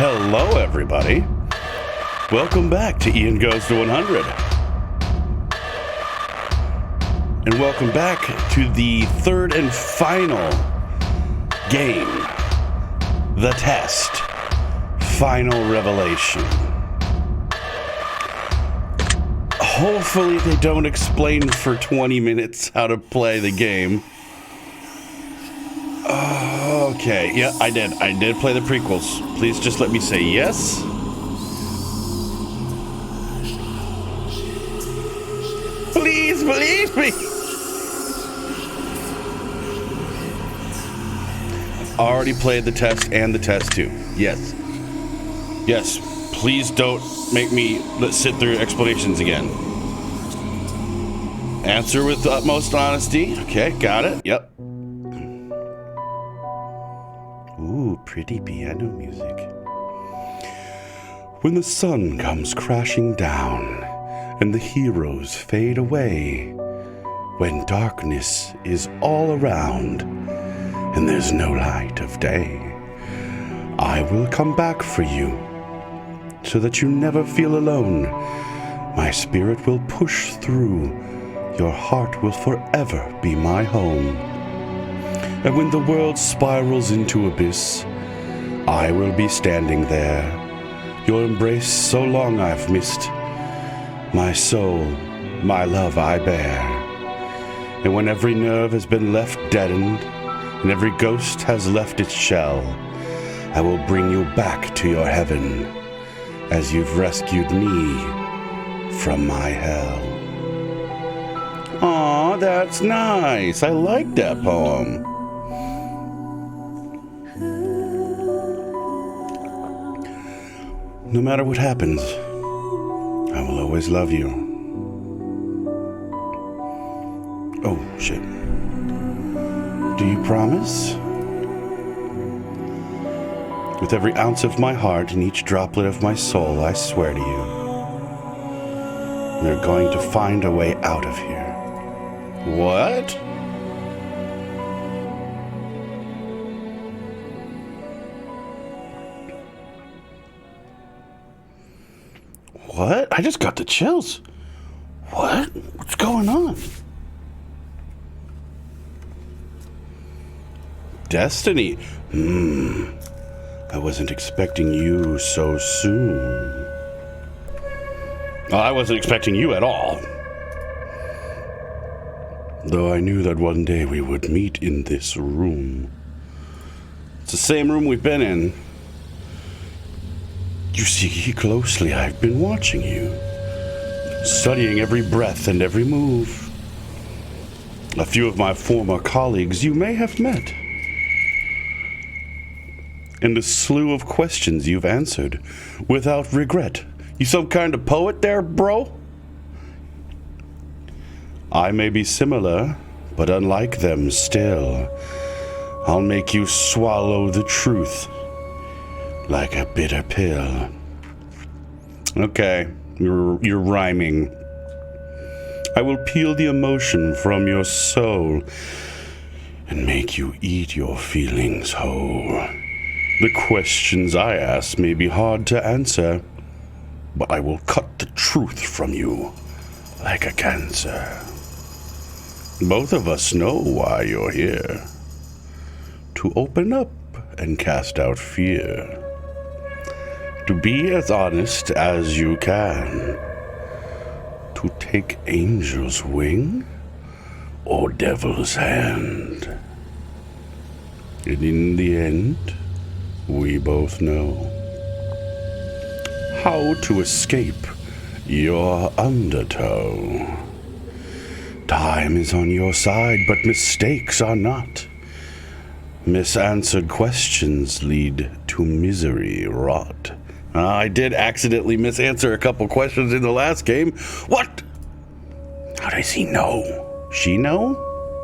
Hello, everybody. Welcome back to Ian Goes to 100. And welcome back to the third and final game, the test, final revelation. Hopefully they don't explain for 20 minutes how to play the game. Okay, yeah, I did play the prequels. Please just let me say yes. Please believe me. I've already played the test and the test too. Yes. Yes, please don't make me sit through explanations again. Answer with the utmost honesty. Okay, got it. Yep. Ooh, pretty piano music. When the sun comes crashing down and the heroes fade away, when darkness is all around and there's no light of day, I will come back for you so that you never feel alone. My spirit will push through. Your heart will forever be my home. And when the world spirals into abyss, I will be standing there. Your embrace so long I've missed. My soul, my love I bear. And when every nerve has been left deadened, and every ghost has left its shell, I will bring you back to your heaven, as you've rescued me from my hell. Aw, that's nice. I like that poem. No matter what happens, I will always love you. Oh, shit. Do you promise? With every ounce of my heart and each droplet of my soul, I swear to you, we're going to find a way out of here. What? What? I just got the chills. What? What's going on? Destiny. I wasn't expecting you so soon. I wasn't expecting you at all. Though I knew that one day we would meet in this room. It's the same room we've been in. You see closely, I've been watching you, studying every breath and every move. A few of my former colleagues you may have met. And a slew of questions you've answered without regret. You some kind of poet there, bro? I may be similar, but unlike them still. I'll make you swallow the truth like a bitter pill. Okay, you're rhyming. I will peel the emotion from your soul and make you eat your feelings whole. The questions I ask may be hard to answer, but I will cut the truth from you like a cancer. Both of us know why you're here. To open up and cast out fear. To be as honest as you can. To take angel's wing or devil's hand. And in the end, we both know how to escape your undertow. Time is on your side, but mistakes are not. Misanswered questions lead to misery wrought. I did accidentally misanswer a couple questions in the last game. What? How does he know? She know?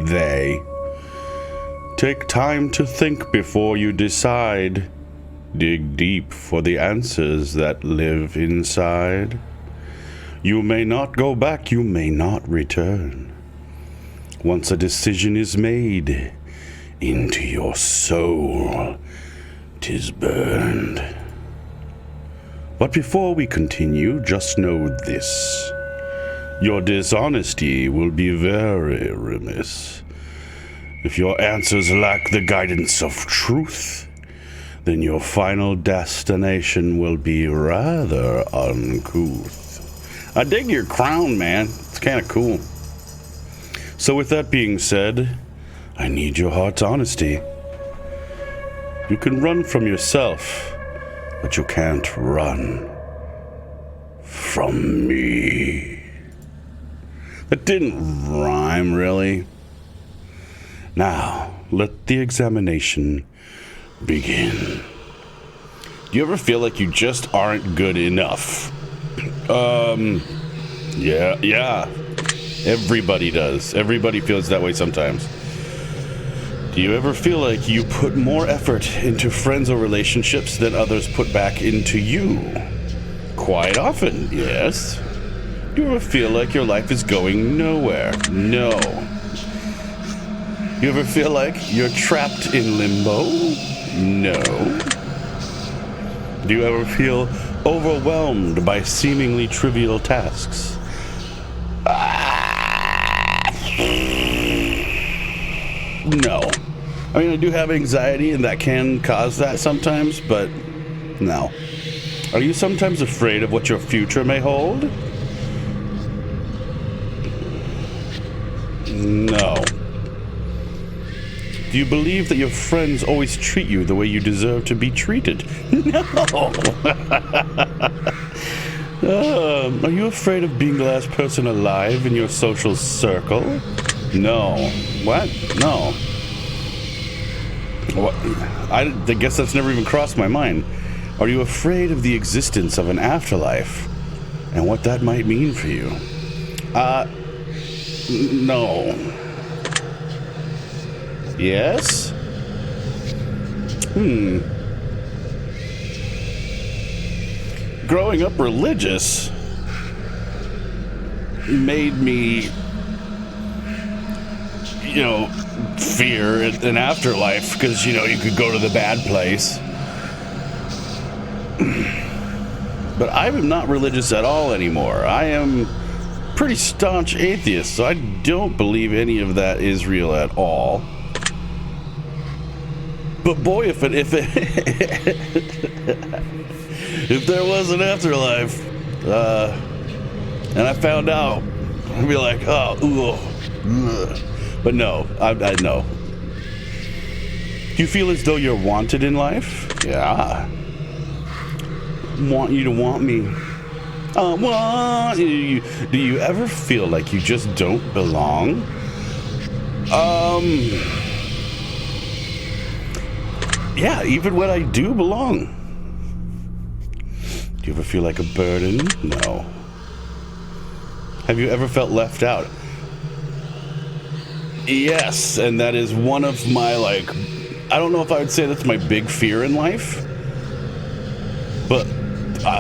They. Take time to think before you decide. Dig deep for the answers that live inside. You may not go back, you may not return. Once a decision is made, into your soul 'tis burned. But before we continue, just know this. Your dishonesty will be very remiss. If your answers lack the guidance of truth, then your final destination will be rather uncouth. I dig your crown, man. It's kind of cool. So with that being said, I need your heart's honesty. You can run from yourself, but you can't run from me. That didn't rhyme, really. Now, let the examination begin. Do you ever feel like you just aren't good enough? Yeah. Everybody does. Everybody feels that way sometimes. Do you ever feel like you put more effort into friends or relationships than others put back into you? Quite often, yes. Do you ever feel like your life is going nowhere? No. You ever feel like you're trapped in limbo? No. Do you ever feel overwhelmed by seemingly trivial tasks? No. I mean, I do have anxiety, and that can cause that sometimes, but no. Are you sometimes afraid of what your future may hold? No. Do you believe that your friends always treat you the way you deserve to be treated? No. Are you afraid of being the last person alive in your social circle? No. What? No. What? I guess that's never even crossed my mind. Are you afraid of the existence of an afterlife and what that might mean for you? No. Yes? Growing up religious made me, fear an afterlife because, you could go to the bad place. But I'm not religious at all anymore. I am pretty staunch atheist, so I don't believe any of that is real at all. But boy, if there was an afterlife, and I found out, I'd be like, oh, ugh. But no, I know. Do you feel as though you're wanted in life? Yeah. Want you to want me. Want you. Do you ever feel like you just don't belong? Yeah, even when I do belong. Do you ever feel like a burden? No. Have you ever felt left out? Yes, and that is one of my, I don't know if I would say that's my big fear in life, but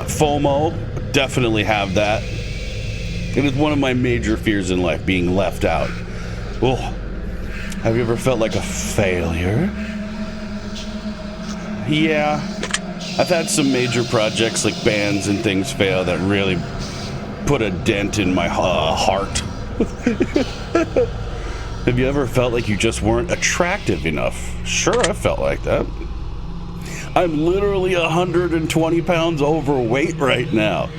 FOMO, definitely have that. It is one of my major fears in life, being left out. Oh, have you ever felt like a failure? Yeah, I've had some major projects like bands and things fail that really put a dent in my heart. Have you ever felt like you just weren't attractive enough? Sure, I felt like that. I'm literally 120 pounds overweight right now.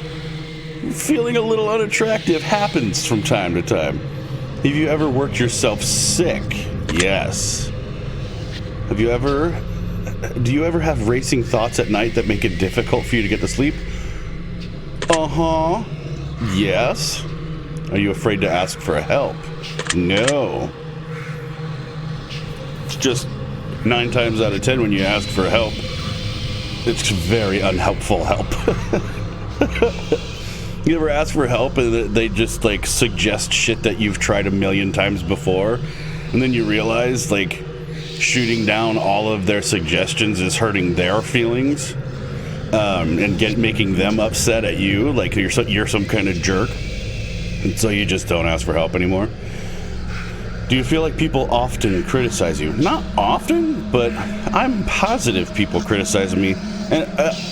Feeling a little unattractive happens from time to time. Have you ever worked yourself sick? Yes. Do you ever have racing thoughts at night that make it difficult for you to get to sleep? Uh-huh. Yes. Are you afraid to ask for help? No. It's just 9 times out of 10 when you ask for help, it's very unhelpful help. You ever ask for help and they just suggest shit that you've tried a million times before, and then you realize shooting down all of their suggestions is hurting their feelings, and making them upset at you, like you're some kind of jerk, and so you just don't ask for help anymore? Do you feel like people often criticize you? Not often, but I'm positive people criticize me And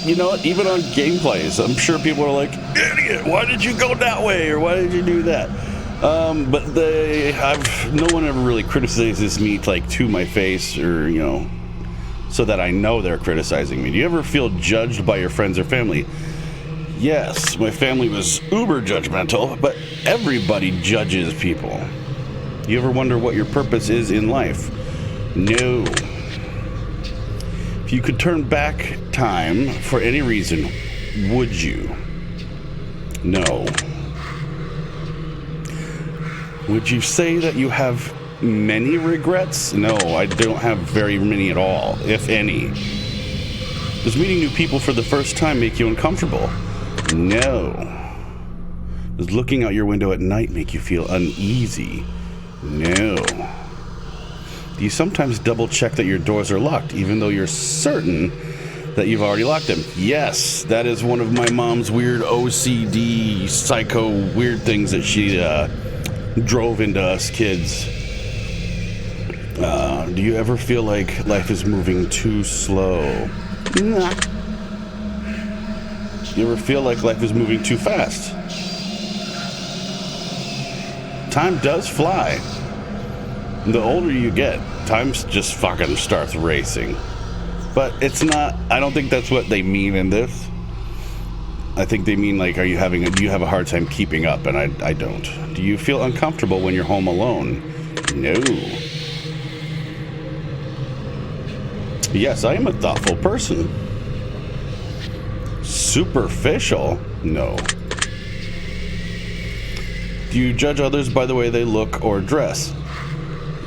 you know what? Even on gameplays, I'm sure people are like, "Idiot! Why did you go that way? Or why did you do that?" But no one ever really criticizes me like to my face, or so that I know they're criticizing me. Do you ever feel judged by your friends or family? Yes, my family was uber judgmental, but everybody judges people. You ever wonder what your purpose is in life? No. If you could turn back time for any reason, would you? No. Would you say that you have many regrets? No, I don't have very many at all, if any. Does meeting new people for the first time make you uncomfortable? No. Does looking out your window at night make you feel uneasy? No. Do you sometimes double check that your doors are locked, even though you're certain that you've already locked them? Yes, that is one of my mom's weird OCD, psycho, weird things that she drove into us kids. Do you ever feel like life is moving too slow? Nah. Do you ever feel like life is moving too fast? Time does fly. The older you get, time just fucking starts racing. But it's not, I don't think that's what they mean in this. I think they mean like, do you have a hard time keeping up? And I don't. Do you feel uncomfortable when you're home alone? No. Yes, I am a thoughtful person. Superficial? No. Do you judge others by the way they look or dress?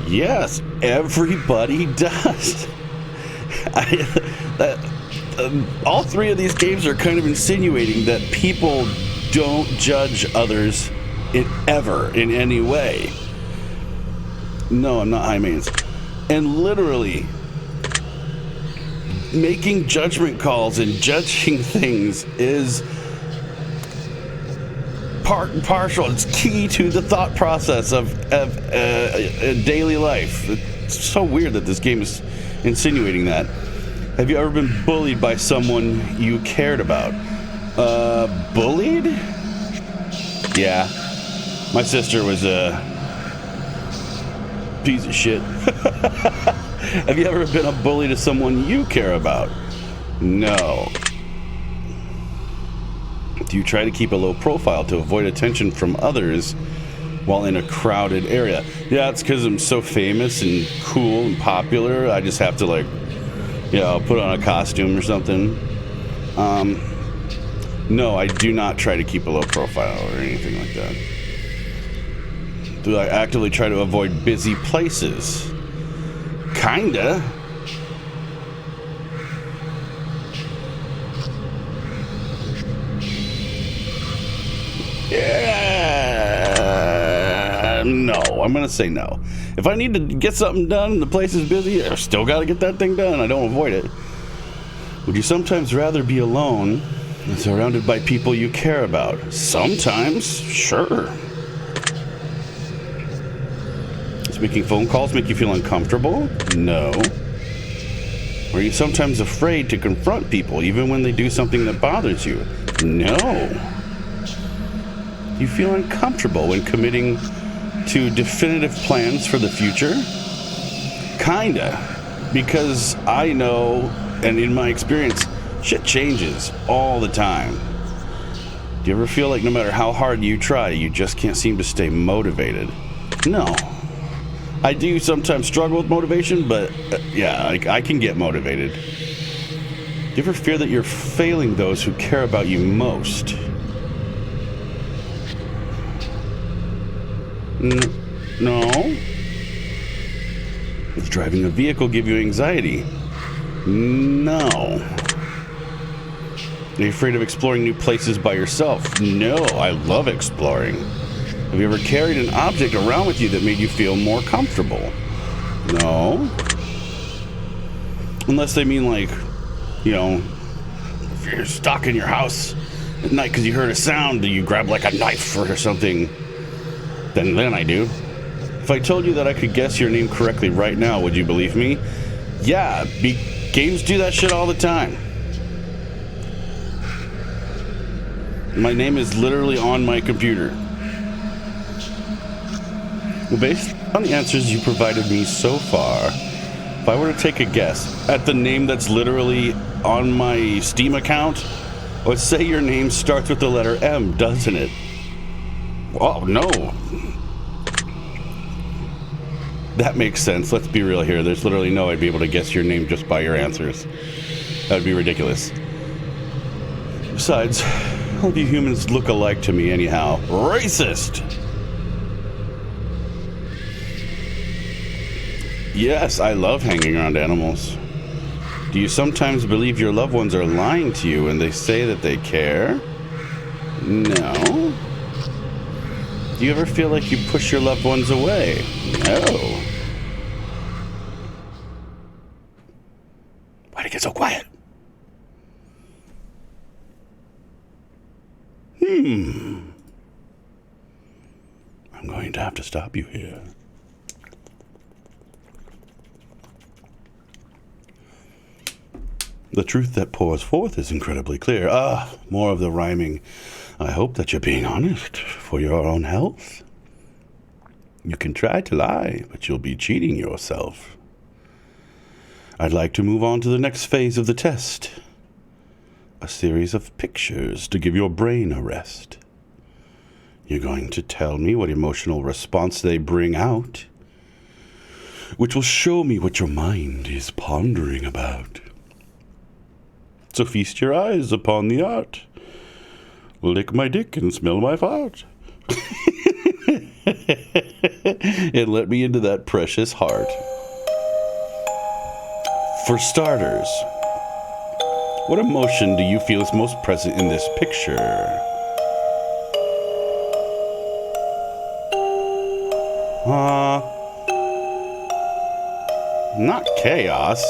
Yes, everybody does. All three of these games are kind of insinuating that people don't judge others ever in any way. No, I'm not high maintenance. And literally, making judgment calls and judging things is part and partial. It's key to the thought process of daily life. It's so weird that this game is insinuating that. Have you ever been bullied by someone you cared about? Bullied? Yeah. My sister was a piece of shit. Have you ever been a bully to someone you care about? No. Do you try to keep a low profile to avoid attention from others while in a crowded area? Yeah, it's because I'm so famous and cool and popular. I just have to put on a costume or something. No, I do not try to keep a low profile or anything like that. Do I actively try to avoid busy places? Kinda. Yeah. No, I'm gonna say no. If I need to get something done and the place is busy, I still gotta get that thing done. I don't avoid it. Would you sometimes rather be alone and surrounded by people you care about? Sometimes, sure. Does making phone calls make you feel uncomfortable? No. Are you sometimes afraid to confront people even when they do something that bothers you? No. Do you feel uncomfortable when committing to definitive plans for the future? Kinda. Because I know, and in my experience, shit changes all the time. Do you ever feel like no matter how hard you try, you just can't seem to stay motivated? No. I do sometimes struggle with motivation, but I can get motivated. Do you ever fear that you're failing those who care about you most? No. Does driving a vehicle give you anxiety? No. Are you afraid of exploring new places by yourself? No, I love exploring. Have you ever carried an object around with you that made you feel more comfortable? No. Unless they mean if you're stuck in your house at night because you heard a sound, you grab like a knife or something, then I do. If I told you that I could guess your name correctly right now, would you believe me? Yeah, games do that shit all the time. My name is literally on my computer. Well, based on the answers you provided me so far, if I were to take a guess at the name that's literally on my Steam account, let's say your name starts with the letter M, doesn't it? Oh, no. That makes sense. Let's be real here. There's literally no way I'd be able to guess your name just by your answers. That would be ridiculous. Besides, all of you humans look alike to me anyhow. Racist! Yes, I love hanging around animals. Do you sometimes believe your loved ones are lying to you when they say that they care? No. Do you ever feel like you push your loved ones away? No. Why'd it get so quiet? I'm going to have to stop you here. The truth that pours forth is incredibly clear. More of the rhyming. I hope that you're being honest for your own health. You can try to lie, but you'll be cheating yourself. I'd like to move on to the next phase of the test. A series of pictures to give your brain a rest. You're going to tell me what emotional response they bring out, which will show me what your mind is pondering about. So feast your eyes upon the art. Lick my dick and smell my fart. And let me into that precious heart. For starters, what emotion do you feel is most present in this picture? Not chaos.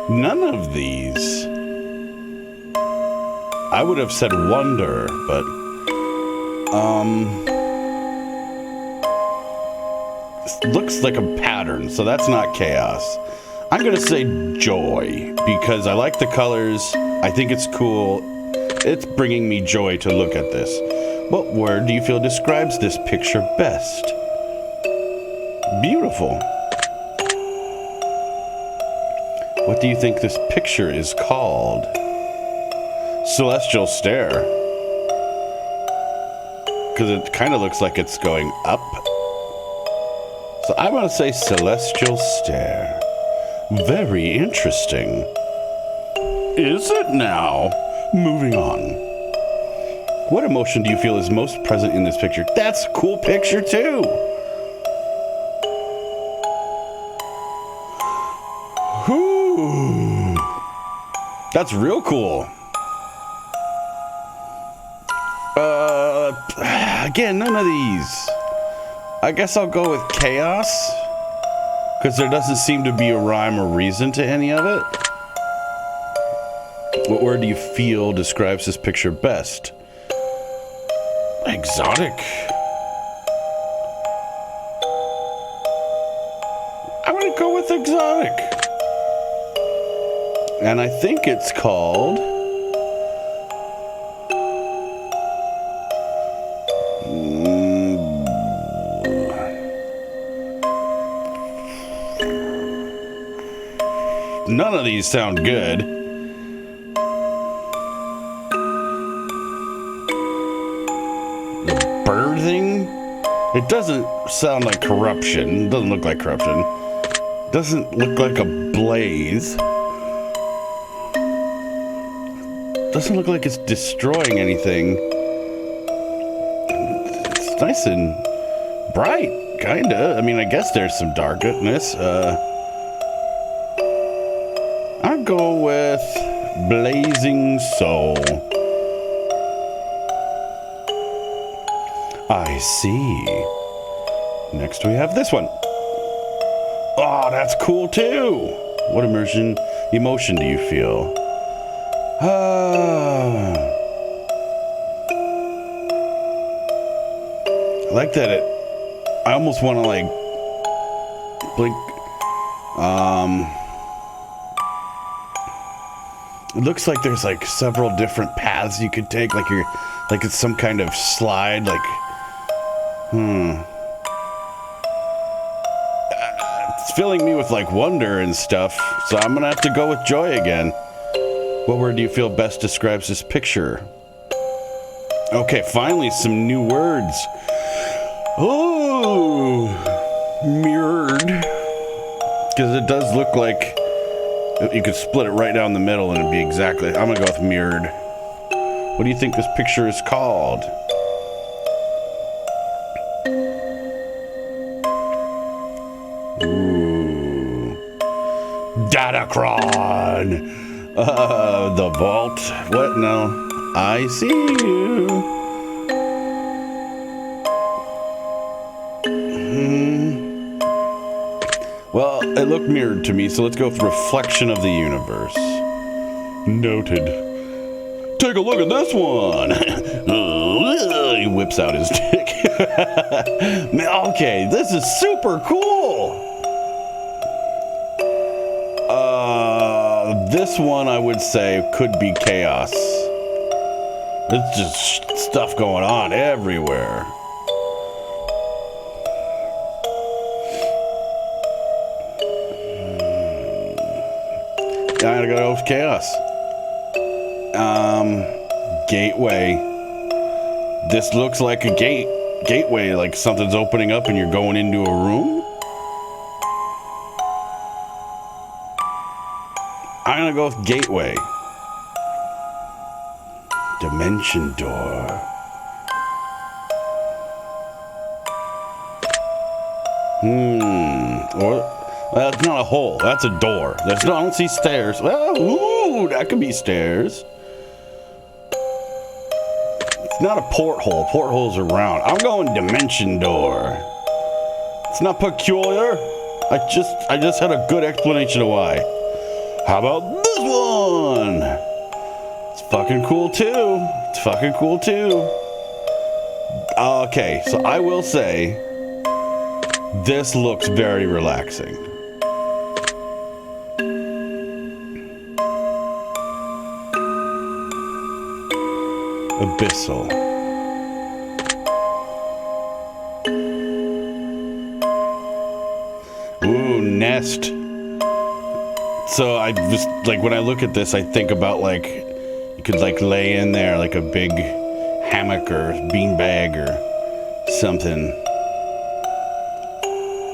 None of these. I would have said wonder, but looks like a pattern, so that's not chaos. I'm gonna say joy because I like the colors. I think it's cool. It's bringing me joy to look at this. What word do you feel describes this picture best? Beautiful. What do you think this picture is called? Celestial stare. Because it kind of looks like it's going up. So I'm going to say celestial stare. Very interesting. Is it now? Moving on. What emotion do you feel is most present in this picture? That's a cool picture too. Ooh, that's real cool. Again, none of these. I guess I'll go with chaos, because there doesn't seem to be a rhyme or reason to any of it. What word do you feel describes this picture best? Exotic. I'm gonna go with exotic. And I think it's called none of these sound good. The birthing? It doesn't sound like corruption. It doesn't look like corruption. It doesn't look like a blaze. Doesn't look like it's destroying anything. It's nice and bright, kinda. I mean, I guess there's some darkness. I'll go with blazing soul. I see. Next we have this one. Oh, that's cool too. What emotion do you feel? I like that I almost want to like blink. It looks like there's like several different paths you could take, like it's some kind of slide, like, it's filling me with like wonder and stuff, so I'm gonna have to go with joy again. What word do you feel best describes this picture? Okay, finally some new words. Oh, mirrored. Because it does look like you could split it right down the middle and it'd be exactly. I'm gonna go with mirrored. What do you think this picture is called? Ooh. Datacron! The vault. What? No. I see you. Well, it looked mirrored to me, so let's go with reflection of the universe. Noted. Take a look at this one. He whips out his dick. Okay, this is super cool. This one I would say could be chaos. It's just stuff going on everywhere. I gotta go with chaos. Gateway. This looks like a gateway, like something's opening up and you're going into a room. I'm gonna go with gateway. Dimension door. Or that's not a hole. That's a door. That's not. I don't see stairs. Well, ooh, that could be stairs. It's not a porthole. Portholes are round. I'm going dimension door. It's not peculiar. I just had a good explanation of why. How about this one? It's fucking cool too. It's fucking cool too. Okay, so I will say this looks very relaxing. Abyssal. Ooh, nest. So I just, like, when I look at this, I think about, like, you could, like, lay in there like a big hammock or beanbag or something.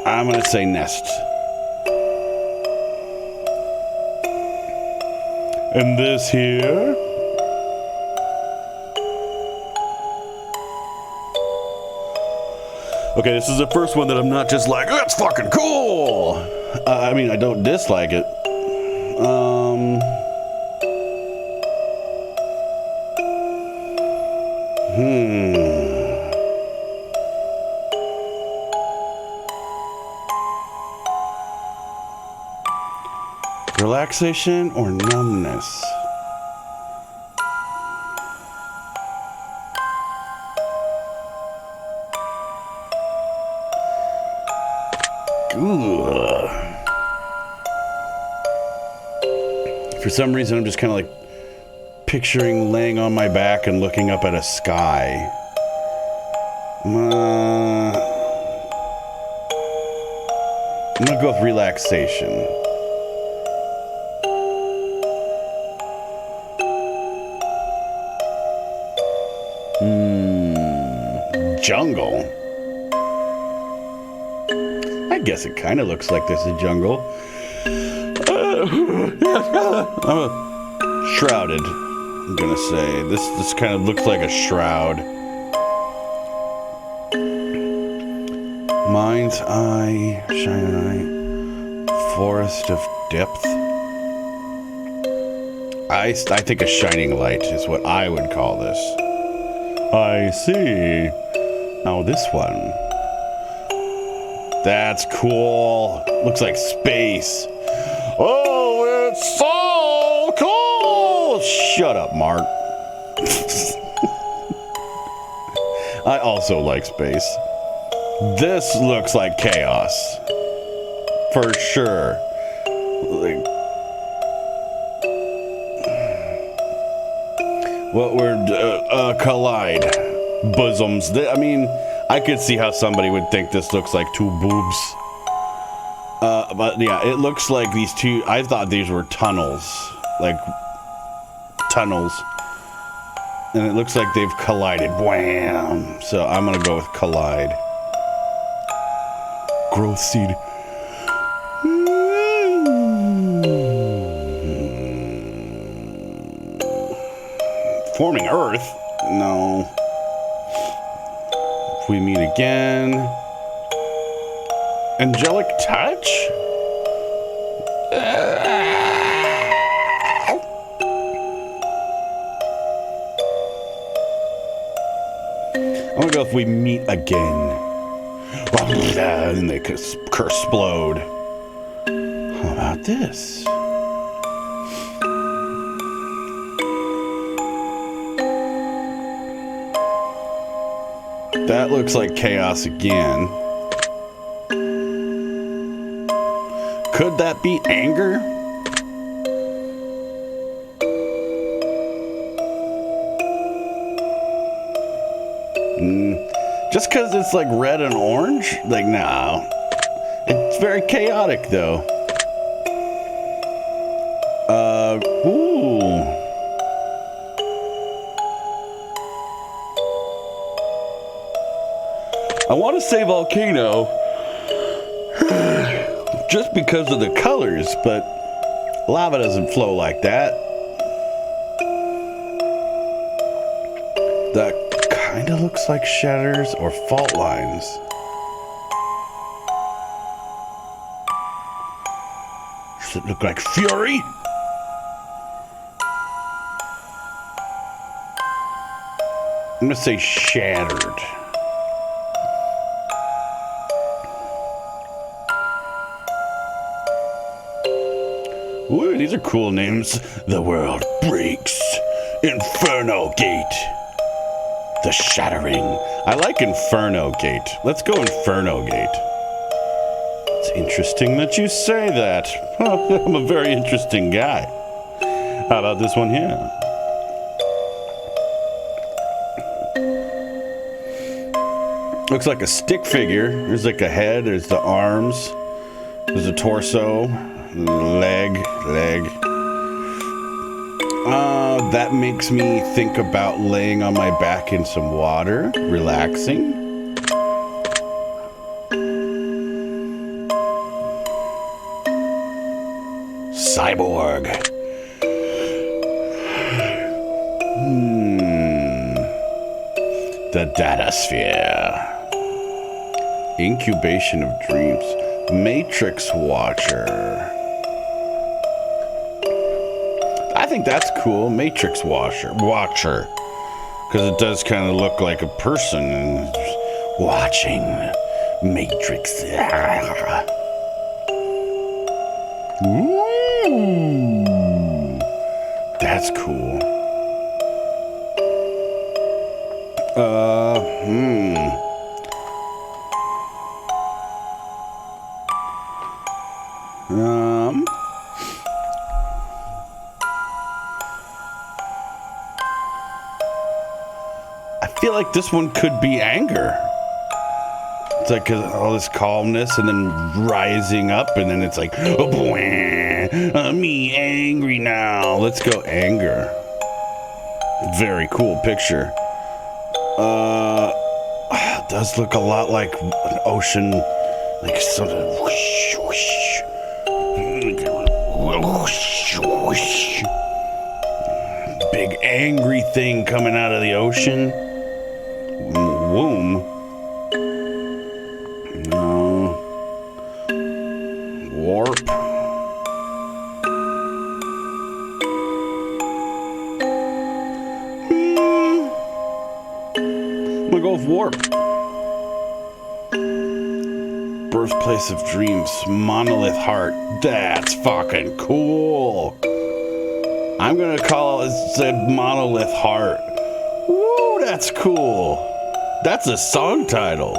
I'm gonna say nest. And this here? Okay, this is the first one that I'm not just like, that's fucking cool! I mean, I don't dislike it. Relaxation or numbness? Ugh. For some reason, I'm just kind of like picturing laying on my back and looking up at a sky. I'm gonna go with relaxation. Jungle. I guess it kind of looks like there's a jungle. I'm shrouded. I'm gonna say this kind of looks like a shroud. Mind's eye, shining eye, forest of depth. I think a shining light is what I would call this. I see. Now this one. That's cool. Looks like space. Oh, it's so cool! Shut up, Mark. I also like space. This looks like chaos. For sure. Like, What were collide bosoms? I mean, I could see how somebody would think this looks like two boobs. But yeah, it looks like these two. I thought these were tunnels, like tunnels, and it looks like they've collided. Wham! So I'm gonna go with collide. Growth seed. Forming Earth? No. If we meet again. Angelic touch? I'm gonna go if we meet again. And they could explode. How about this? That looks like chaos again. Could that be anger? Just because it's like red and orange? Like, no. It's very chaotic, though. Ooh. I want to say volcano just because of the colors, but lava doesn't flow like that. That kind of looks like shatters or fault lines. Does it look like fury? I'm gonna say shattered. Ooh, these are cool names. The world breaks. Inferno Gate. The shattering. I like Inferno Gate. Let's go Inferno Gate. It's interesting that you say that. I'm a very interesting guy. How about this one here? Looks like a stick figure. There's like a head, there's the arms, there's a torso, leg. That makes me think about laying on my back in some water, relaxing. Cyborg. The data sphere. Incubation of dreams. Matrix Watcher. I think that's cool. Matrix Watcher. Because it does kind of look like a person and watching Matrix. Ooh. That's cool. I feel like this one could be anger. It's like all this calmness and then rising up, and then it's like, oh boy, me angry now. Let's go anger. Very cool picture. It does look a lot like an ocean, like sort of whoosh, whoosh, whoosh, whoosh. Big angry thing coming out of the ocean. Womb. No. Warp. I'm gonna go with warp. Birthplace of dreams. Monolith heart. That's fucking cool. I'm gonna call it monolith heart. Woo, that's cool. That's a song title.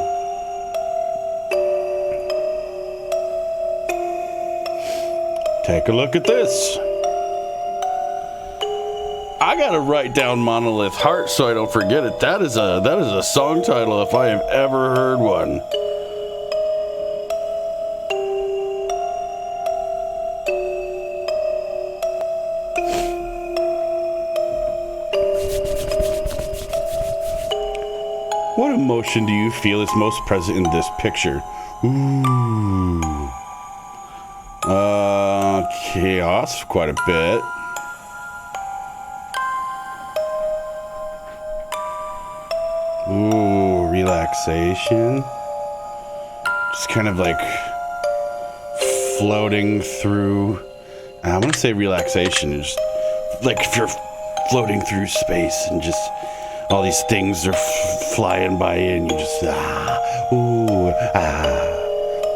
Take a look at this. I gotta write down Monolith Heart so I don't forget it. That is a song title if I have ever heard one. What emotion do you feel is most present in this picture? Ooh. Chaos, quite a bit. Ooh, relaxation. Just kind of like floating through. I'm gonna say relaxation. Just like if you're floating through space and just all these things are flying by you and you just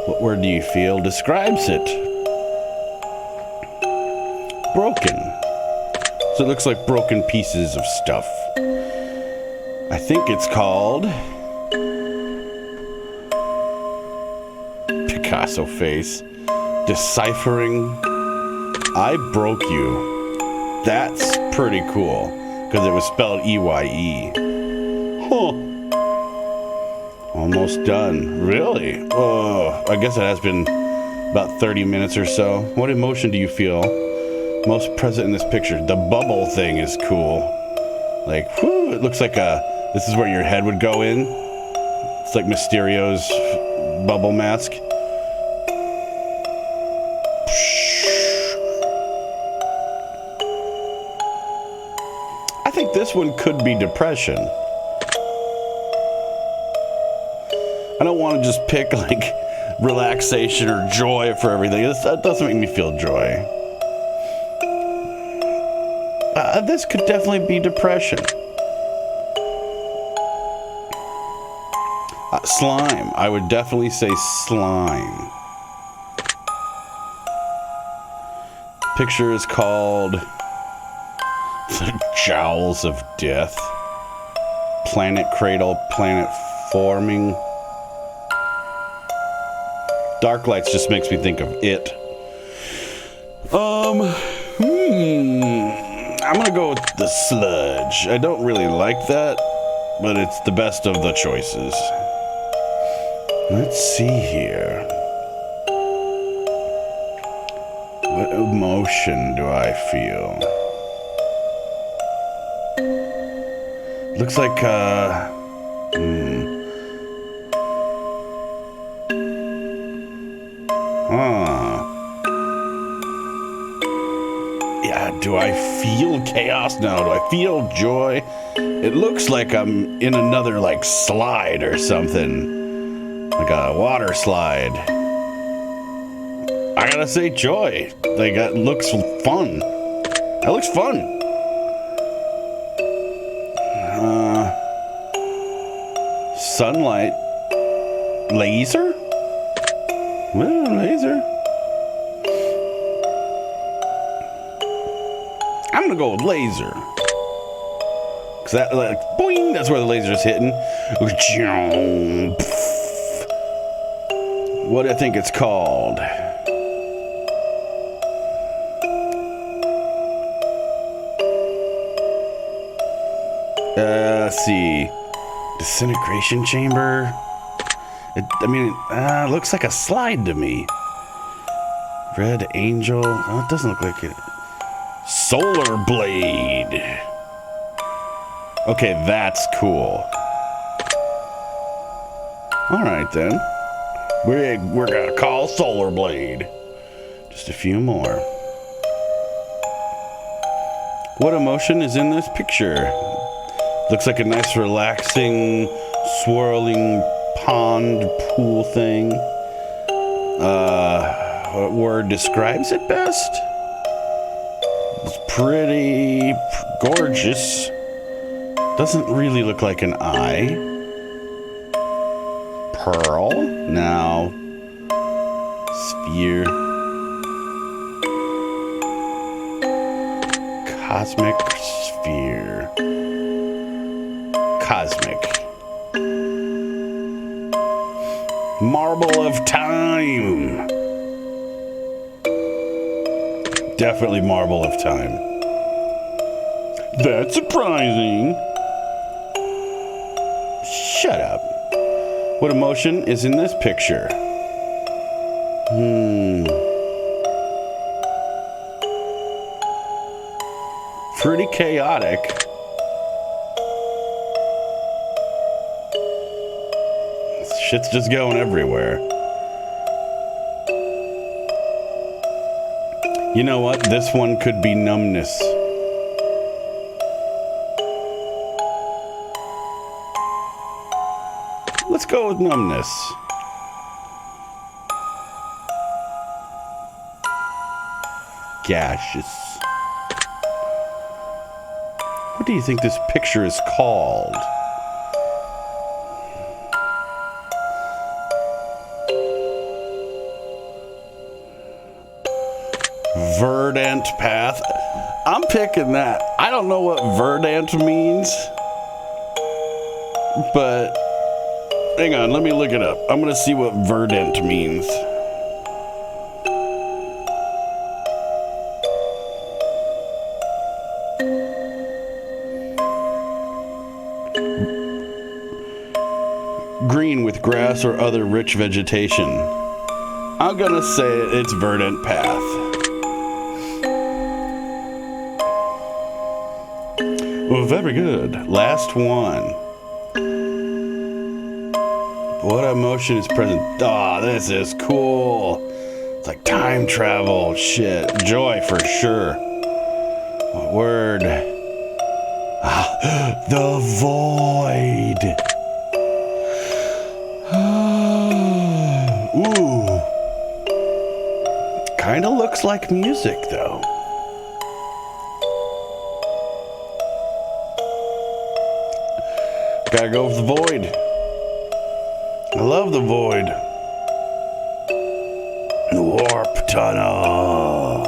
What word do you feel describes it? Broken. So it looks like broken pieces of stuff. I think it's called Picasso face. Deciphering I broke you. That's pretty cool because it was spelled E-Y-E. Huh. Almost done. Really? Oh, I guess it has been about 30 minutes or so. What emotion do you feel most present in this picture? The bubble thing is cool. Like, whew, it looks like this is where your head would go in. It's like Mysterio's bubble mask. I think this one could be depression. I don't want to just pick like relaxation or joy for everything. That doesn't make me feel joy. This could definitely be depression. Slime. I would definitely say slime. Picture is called The Jowls of Death. Planet Cradle, Planet Forming. Dark Lights just makes me think of it. I'm gonna go with the sludge. I don't really like that, but it's the best of the choices. Let's see here. What emotion do I feel? Looks like, Yeah, do I feel chaos? No. Do I feel joy? It looks like I'm in another, like, slide or something. Like a water slide. I gotta say joy. Like, that looks fun. That looks fun. Sunlight. Laser? Well, laser. I'm gonna go with laser. Cause that, like, boing, that's where the laser's hitting. What do I think it's called? Let's see. Disintegration chamber. It looks like a slide to me. Red angel. Oh, it doesn't look like it. Solar blade. Okay, that's cool. All right then. We're gonna call Solar Blade. Just a few more. What emotion is in this picture? Looks like a nice, relaxing, swirling pond pool thing. What word describes it best? It's pretty gorgeous. Doesn't really look like an eye. Pearl. Now. Sphere. Cosmic sphere. Cosmic. Marble of time. Definitely marble of time. That's surprising. Shut up. What emotion is in this picture? Pretty chaotic. Shit's just going everywhere. You know what? This one could be numbness. Let's go with numbness. Gaseous. What do you think this picture is called? Verdant path. I'm picking that. I don't know what verdant means, but hang on, let me look it up. I'm gonna see what verdant means. Green with grass or other rich vegetation. I'm gonna say it's verdant path. Well, very good. Last one. What emotion is present? Ah, oh, this is cool. It's like time travel shit. Joy for sure. What word? Ah, the void. Ooh. Kind of looks like music, though. Gotta go with the void. I love the void. Warp tunnel.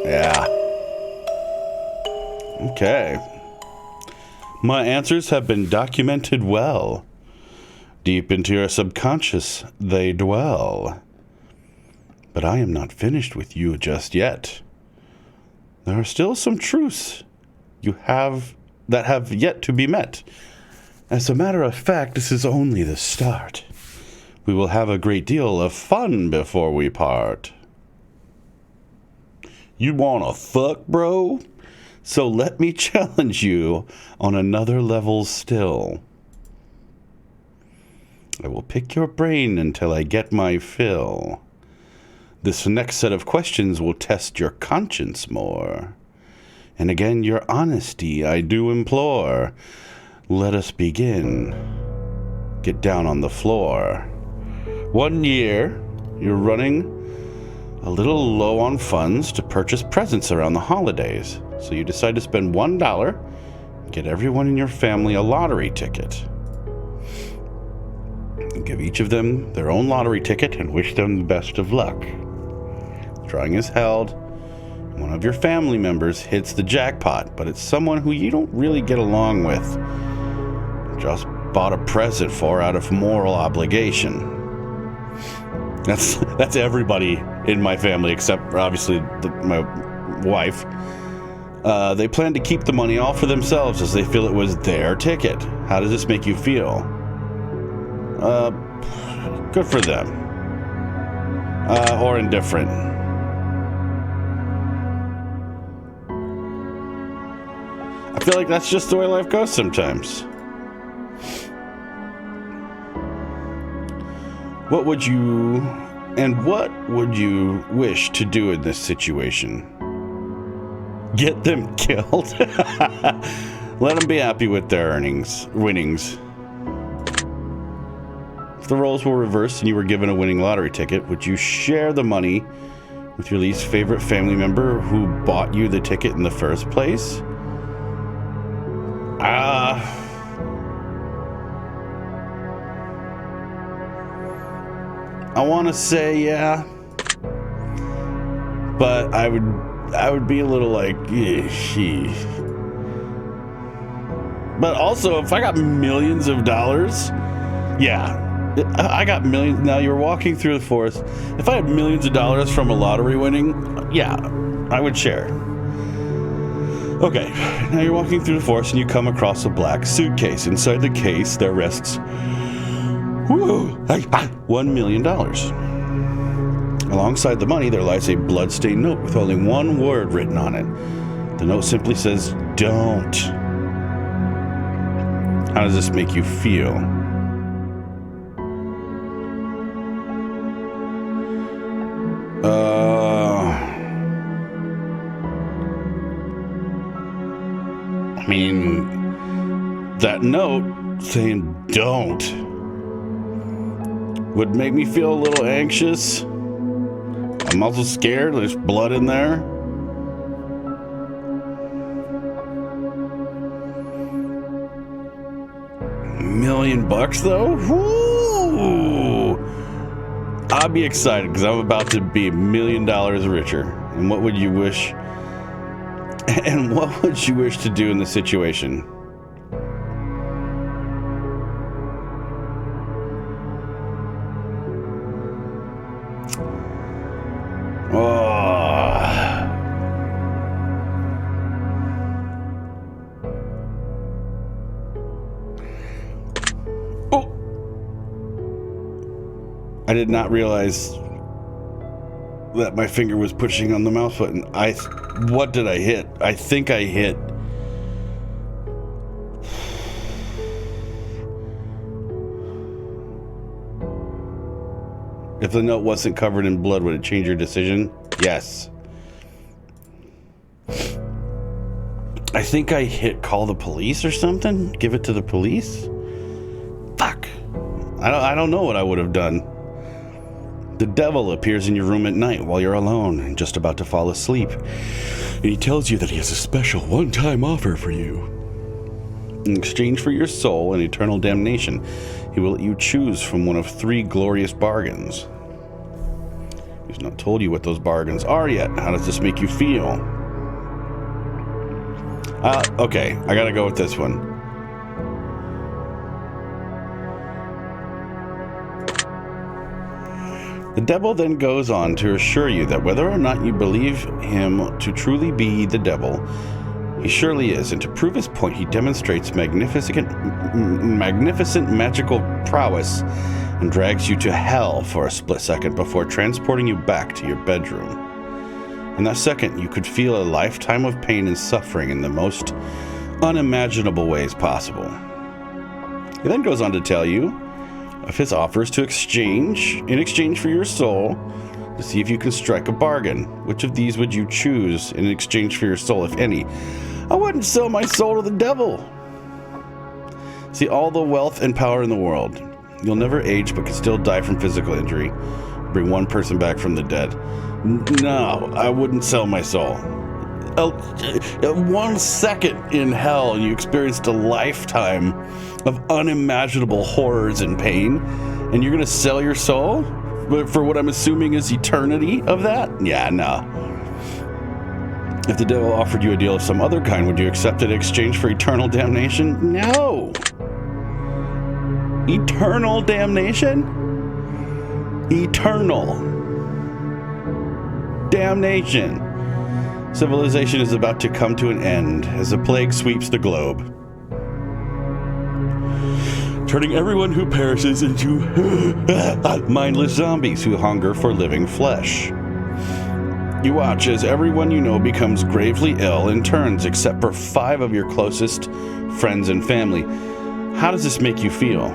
Yeah. Okay. My answers have been documented well. Deep into your subconscious they dwell. But I am not finished with you just yet. There are still some truths that have yet to be met. As a matter of fact, this is only the start. We will have a great deal of fun before we part. You wanna fuck, bro? So let me challenge you on another level still. I will pick your brain until I get my fill. This next set of questions will test your conscience more. And again, your honesty I do implore. Let us begin. Get down on the floor. 1 year, you're running a little low on funds to purchase presents around the holidays. So you decide to spend $1 and get everyone in your family a lottery ticket. You give each of them their own lottery ticket and wish them the best of luck. The drawing is held. One of your family members hits the jackpot, but it's someone who you don't really get along with. Just bought a present for out of moral obligation. That's everybody in my family except obviously my wife. They plan to keep the money all for themselves as they feel it was their ticket. How does this make you feel? Good for them. Or indifferent. I feel like that's just the way life goes sometimes. What would you wish to do in this situation? Get them killed? Let them be happy with their winnings. If the roles were reversed and you were given a winning lottery ticket, would you share the money with your least favorite family member who bought you the ticket in the first place? I want to say yeah, but I would be a little like, But also, if I got millions of dollars, yeah, I got millions. Now you're walking through the forest. If I had millions of dollars from a lottery winning, yeah, I would share. Okay, now you're walking through the forest and you come across a black suitcase. Inside the case, there rests $1 million. Alongside the money, there lies a bloodstained note with only one word written on it. The note simply says, "Don't." How does this make you feel? I mean, that note saying "don't" would make me feel a little anxious. I'm also scared. There's blood in there. $1 million though? Woo! I'll be excited because I'm about to be $1 million richer. And what would you wish? And what would you wish to do in this situation? I did not realize that my finger was pushing on the mouse button. What did I hit? I think I hit. If the note wasn't covered in blood, would it change your decision? Yes. I think I hit call the police or something. Give it to the police? Fuck. I don't know what I would have done. The devil appears in your room at night while you're alone and just about to fall asleep. And he tells you that he has a special one-time offer for you. In exchange for your soul and eternal damnation, he will let you choose from one of 3 glorious bargains. He's not told you what those bargains are yet. How does this make you feel? Okay, I gotta go with this one. The devil then goes on to assure you that whether or not you believe him to truly be the devil, he surely is, and to prove his point, he demonstrates magnificent magical prowess and drags you to hell for a split second before transporting you back to your bedroom. In that second, you could feel a lifetime of pain and suffering in the most unimaginable ways possible. He then goes on to tell you of his offers in exchange for your soul, to see if you can strike a bargain. Which of these would you choose in exchange for your soul, if any? I wouldn't sell my soul to the devil. See, all the wealth and power in the world. You'll never age, but can still die from physical injury. Bring one person back from the dead. No, I wouldn't sell my soul. 1 second in hell, and you experienced a lifetime of unimaginable horrors and pain, and you're gonna sell your soul for what I'm assuming is eternity of that? Yeah, no. If the devil offered you a deal of some other kind, would you accept it in exchange for eternal damnation? No. Eternal damnation? Eternal damnation. Civilization is about to come to an end as a plague sweeps the globe, turning everyone who perishes into mindless zombies who hunger for living flesh. You watch as everyone you know becomes gravely ill and turns, except for 5 of your closest friends and family. How does this make you feel?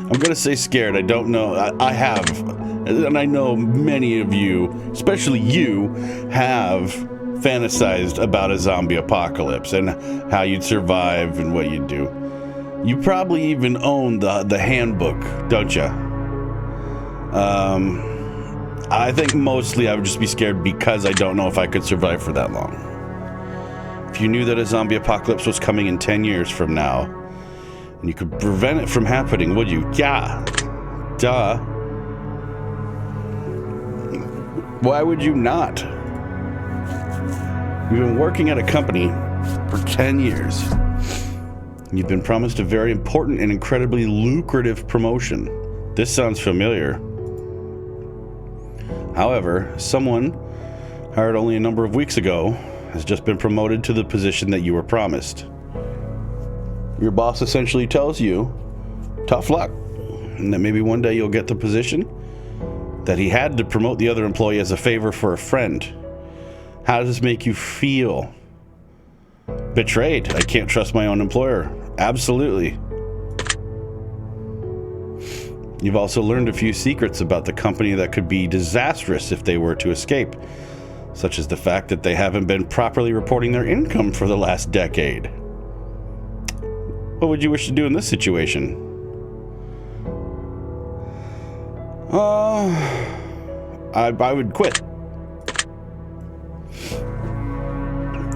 I'm gonna say scared. I don't know. I have, and I know many of you, especially you, have fantasized about a zombie apocalypse and how you'd survive and what you'd do. You probably even own the handbook, don't you? I think mostly I would just be scared because I don't know if I could survive for that long. If you knew that a zombie apocalypse was coming in 10 years from now, and you could prevent it from happening, would you? Yeah. Duh. Why would you not? You've been working at a company for 10 years. You've been promised a very important and incredibly lucrative promotion. This sounds familiar. However, someone hired only a number of weeks ago has just been promoted to the position that you were promised. Your boss essentially tells you, tough luck, and that maybe one day you'll get the position, that he had to promote the other employee as a favor for a friend. How does this make you feel? Betrayed. I can't trust my own employer. Absolutely. You've also learned a few secrets about the company that could be disastrous if they were to escape, such as the fact that they haven't been properly reporting their income for the last decade. What would you wish to do in this situation? I would quit.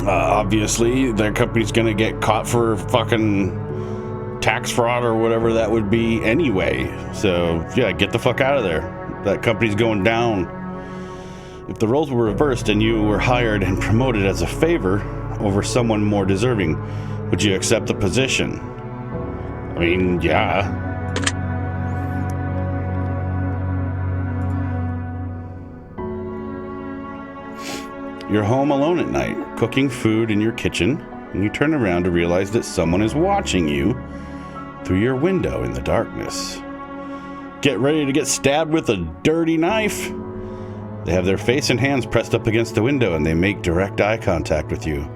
Obviously, their company's gonna get caught for fucking tax fraud or whatever that would be anyway. So, yeah, get the fuck out of there. That company's going down. If the roles were reversed and you were hired and promoted as a favor over someone more deserving, would you accept the position? I mean, yeah. You're home alone at night, cooking food in your kitchen, and you turn around to realize that someone is watching you through your window in the darkness. Get ready to get stabbed with a dirty knife. They have their face and hands pressed up against the window, and they make direct eye contact with you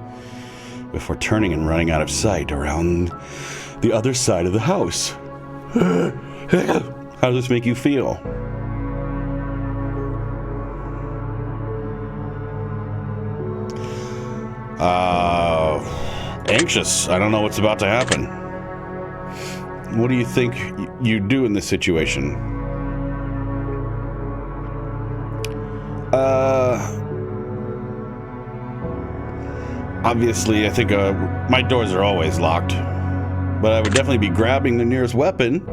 before turning and running out of sight around the other side of the house. How does this make you feel? Anxious. I don't know what's about to happen. What do you think you do in this situation? Obviously, I think my doors are always locked, but I would definitely be grabbing the nearest weapon.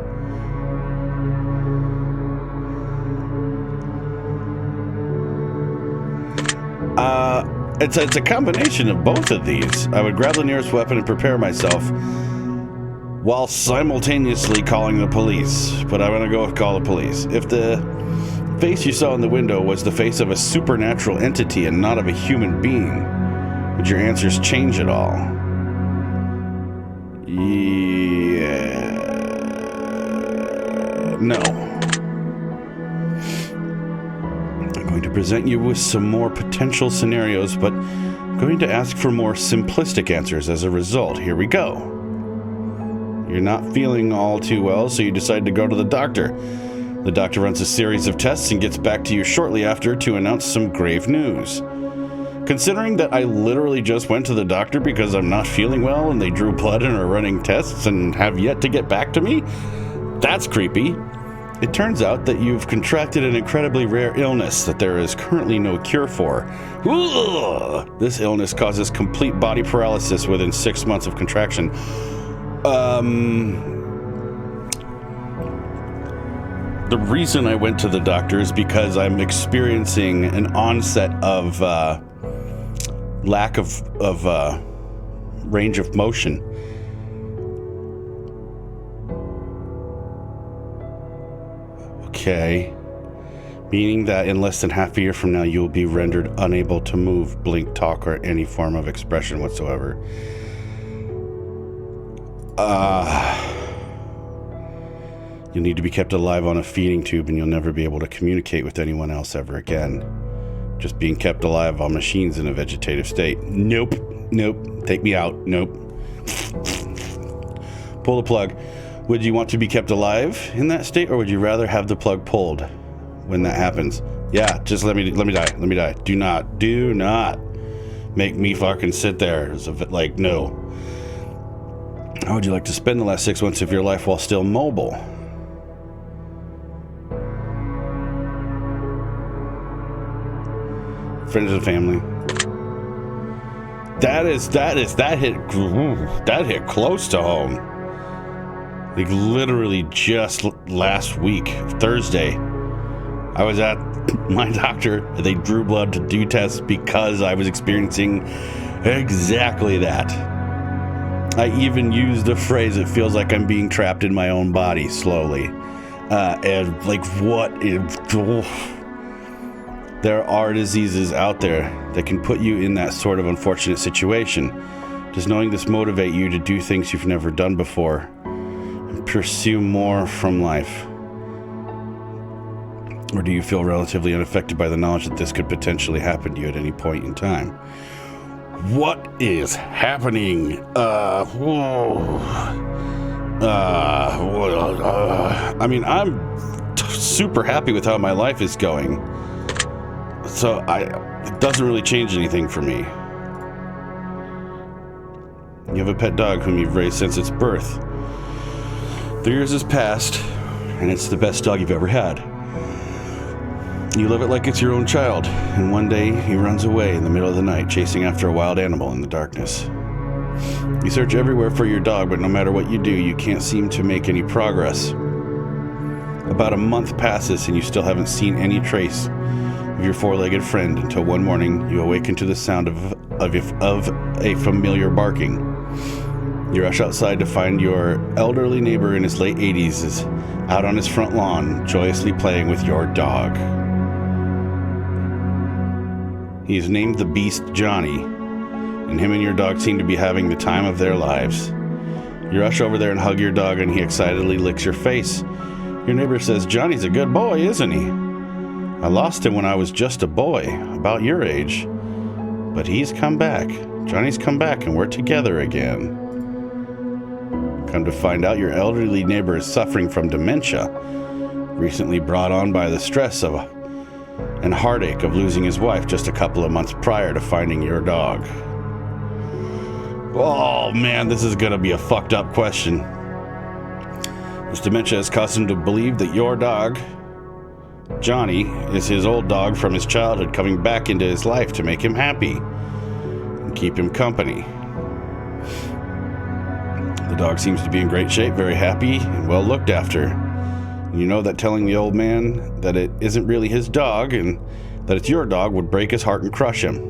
It's a combination of both of these. I would grab the nearest weapon and prepare myself while simultaneously calling the police. But I'm gonna go with call the police. If the face you saw in the window was the face of a supernatural entity and not of a human being, would your answers change at all? Yeah. No. I'm going to present you with some more potential scenarios, but I'm going to ask for more simplistic answers as a result. Here we go. You're not feeling all too well, so you decide to go to the doctor. The doctor runs a series of tests and gets back to you shortly after to announce some grave news. Considering that I literally just went to the doctor because I'm not feeling well and they drew blood and are running tests and have yet to get back to me, that's creepy. It turns out that you've contracted an incredibly rare illness that there is currently no cure for. Ugh! This illness causes complete body paralysis within 6 months of contraction. The reason I went to the doctor is because I'm experiencing an onset of lack of range of motion. Okay. Meaning that in less than half a year from now, you will be rendered unable to move, blink, talk, or any form of expression whatsoever. You'll need to be kept alive on a feeding tube, and you'll never be able to communicate with anyone else ever again. Just being kept alive on machines in a vegetative state. Nope. Nope. Take me out. Nope. Pull the plug. Would you want to be kept alive in that state, or would you rather have the plug pulled when that happens? Yeah, just let me die. Let me die. Do not make me fucking sit there. Like, no. How would you like to spend the last 6 months of your life while still mobile? Friends and family. That hit close to home. Like literally just last week, Thursday, I was at my doctor. They drew blood to do tests because I was experiencing exactly that. I even used the phrase, "It feels like I'm being trapped in my own body slowly." And like, there are diseases out there that can put you in that sort of unfortunate situation. Does knowing this motivate you to do things you've never done before and pursue more from life? Or do you feel relatively unaffected by the knowledge that this could potentially happen to you at any point in time? What is happening? I mean, I'm super happy with how my life is going. So it doesn't really change anything for me. You have a pet dog whom you've raised since its birth. 3 years has passed, and it's the best dog you've ever had. You love it like it's your own child, and one day he runs away in the middle of the night, chasing after a wild animal in the darkness. You search everywhere for your dog, but no matter what you do, you can't seem to make any progress. About a month passes, and you still haven't seen any trace of your four-legged friend until one morning you awaken to the sound of a familiar barking. You rush outside to find your elderly neighbor in his late 80s is out on his front lawn, joyously playing with your dog. He is named the Beast Johnny, and him and your dog seem to be having the time of their lives. You rush over there and hug your dog, and he excitedly licks your face. Your neighbor says, "Johnny's a good boy, isn't he? I lost him when I was just a boy, about your age. But he's come back. Johnny's come back, and we're together again." Come to find out, your elderly neighbor is suffering from dementia, recently brought on by the stress and heartache of losing his wife just a couple of months prior to finding your dog. Oh man, this is gonna be a fucked up question. This dementia has caused him to believe that your dog, Johnny, is his old dog from his childhood coming back into his life to make him happy and keep him company. The dog seems to be in great shape, very happy, and well looked after. You know that telling the old man that it isn't really his dog and that it's your dog would break his heart and crush him.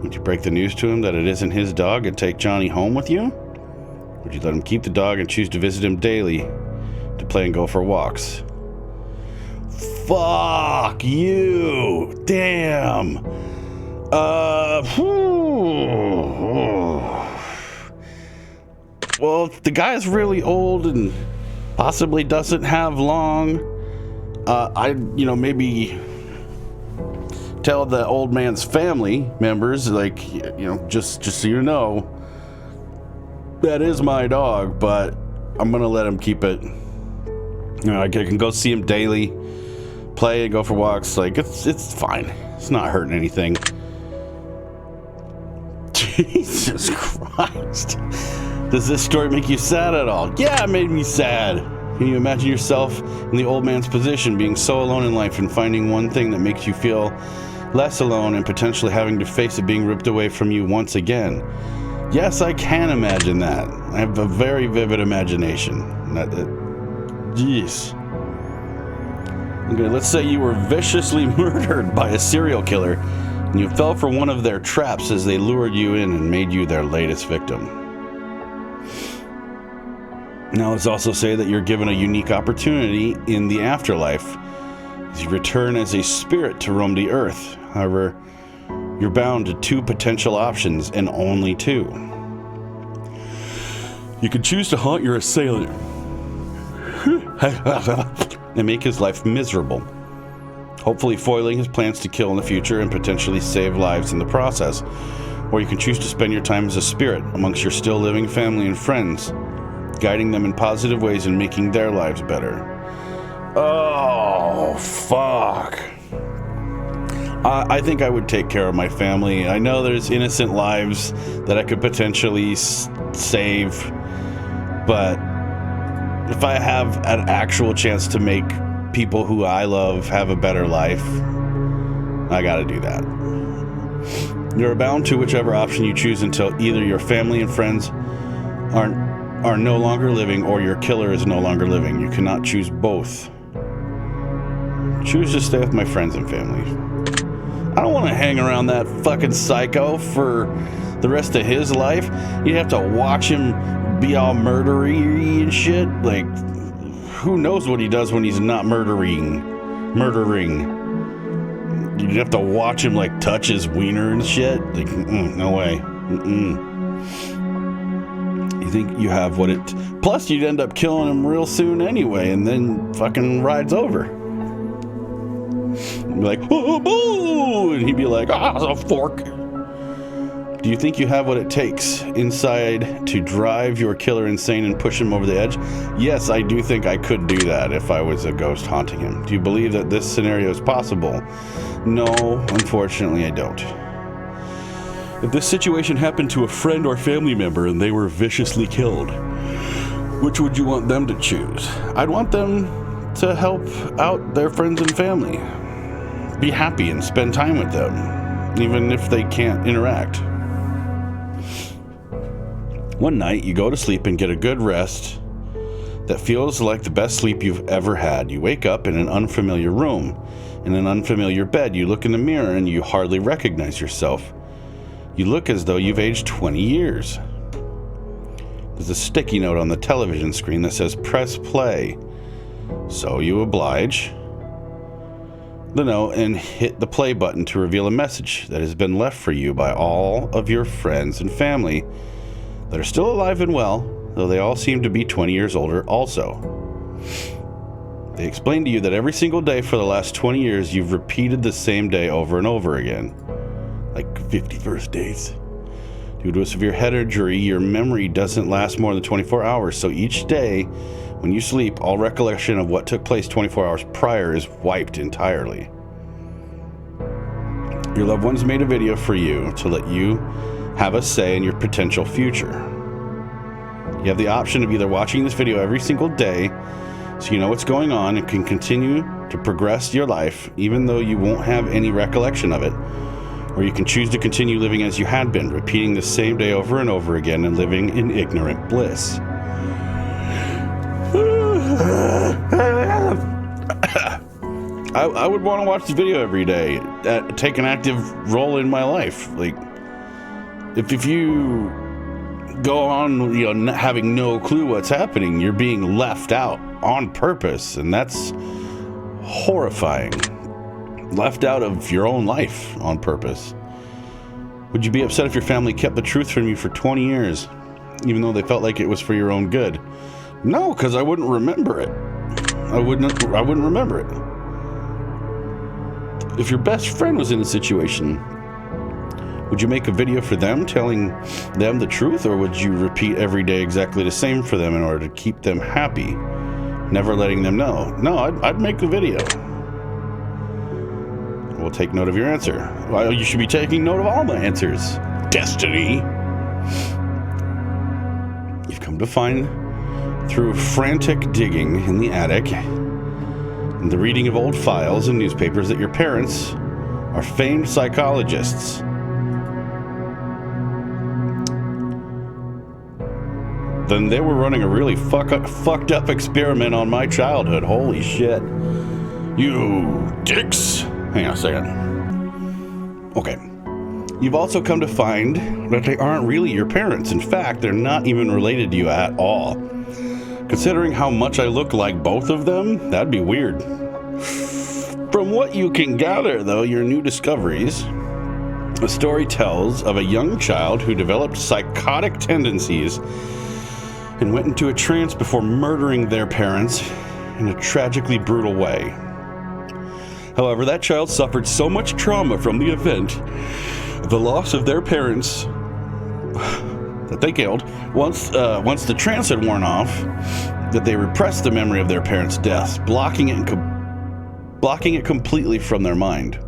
Would you break the news to him that it isn't his dog and take Johnny home with you? Would you let him keep the dog and choose to visit him daily to play and go for walks? Fuck you! Damn! Well, if the guy's really old and possibly doesn't have long, maybe tell the old man's family members, just so you know, that is my dog, but I'm gonna let him keep it. I can go see him daily, play and go for walks. It's fine. It's not hurting anything. Jesus Christ. Does this story make you sad at all? Yeah, it made me sad. Can you imagine yourself in the old man's position, being so alone in life and finding one thing that makes you feel less alone and potentially having to face it being ripped away from you once again? Yes, I can imagine that. I have a very vivid imagination. Jeez. Okay, let's say you were viciously murdered by a serial killer and you fell for one of their traps as they lured you in and made you their latest victim. Now let's also say that you're given a unique opportunity in the afterlife as you return as a spirit to roam the earth. However, you're bound to two potential options and only two. You can choose to haunt your assailant and make his life miserable, hopefully foiling his plans to kill in the future and potentially save lives in the process. Or you can choose to spend your time as a spirit amongst your still living family and friends, guiding them in positive ways and making their lives better. Oh, fuck. I think I would take care of my family. I know there's innocent lives that I could potentially save, but if I have an actual chance to make people who I love have a better life, I gotta do that. You're bound to whichever option you choose until either your family and friends are no longer living or your killer is no longer living. You cannot choose both. Choose to stay with my friends and family. I don't want to hang around that fucking psycho for the rest of his life. You'd have to watch him be all murdery and shit. who knows what he does when he's not murdering. You'd have to watch him like touch his wiener and shit. Like, no way. You think you have what it... Plus, you'd end up killing him real soon anyway, and then fucking ride's over. You'd be like, oh, boo! And he'd be like, a fork. Do you think you have what it takes inside to drive your killer insane and push him over the edge? Yes, I do think I could do that if I was a ghost haunting him. Do you believe that this scenario is possible? No, unfortunately I don't. If this situation happened to a friend or family member and they were viciously killed, which would you want them to choose? I'd want them to help out their friends and family. Be happy and spend time with them, even if they can't interact. One night, you go to sleep and get a good rest that feels like the best sleep you've ever had. You wake up in an unfamiliar room, in an unfamiliar bed. You look in the mirror and you hardly recognize yourself. You look as though you've aged 20 years. There's a sticky note on the television screen that says, press play. So you oblige the note and hit the play button to reveal a message that has been left for you by all of your friends and family that are still alive and well, though they all seem to be 20 years older also. They explain to you that every single day for the last 20 years you've repeated the same day over and over again. Like 51st days. Due to a severe head injury, your memory doesn't last more than 24 hours, so each day when you sleep, all recollection of what took place 24 hours prior is wiped entirely. Your loved ones made a video for you to let you have a say in your potential future. You have the option of either watching this video every single day so you know what's going on and can continue to progress your life even though you won't have any recollection of it, or you can choose to continue living as you had been, repeating the same day over and over again and living in ignorant bliss. I would want to watch this video every day, take an active role in my life. Like, if you go on, having no clue what's happening, you're being left out on purpose, and that's horrifying. Left out of your own life on purpose. Would you be upset if your family kept the truth from you for 20 years, even though they felt like it was for your own good? No, because I wouldn't remember it. I wouldn't remember it. If your best friend was in a situation, would you make a video for them telling them the truth, or would you repeat every day exactly the same for them in order to keep them happy, never letting them know? No, I'd make the video. We'll take note of your answer. Well, you should be taking note of all my answers. Destiny. You've come to find, through frantic digging in the attic and the reading of old files and newspapers, that your parents are famed psychologists. Then they were running a really fucked up experiment on my childhood. Holy shit. You dicks. Hang on a second. Okay. You've also come to find that they aren't really your parents. In fact, they're not even related to you at all. Considering how much I look like both of them, that'd be weird. From what you can gather, though, your new discoveries, the story tells of a young child who developed psychotic tendencies and went into a trance before murdering their parents in a tragically brutal way. However, that child suffered so much trauma from the event, the loss of their parents that they killed, once the trance had worn off, that they repressed the memory of their parents' deaths, blocking it completely from their mind.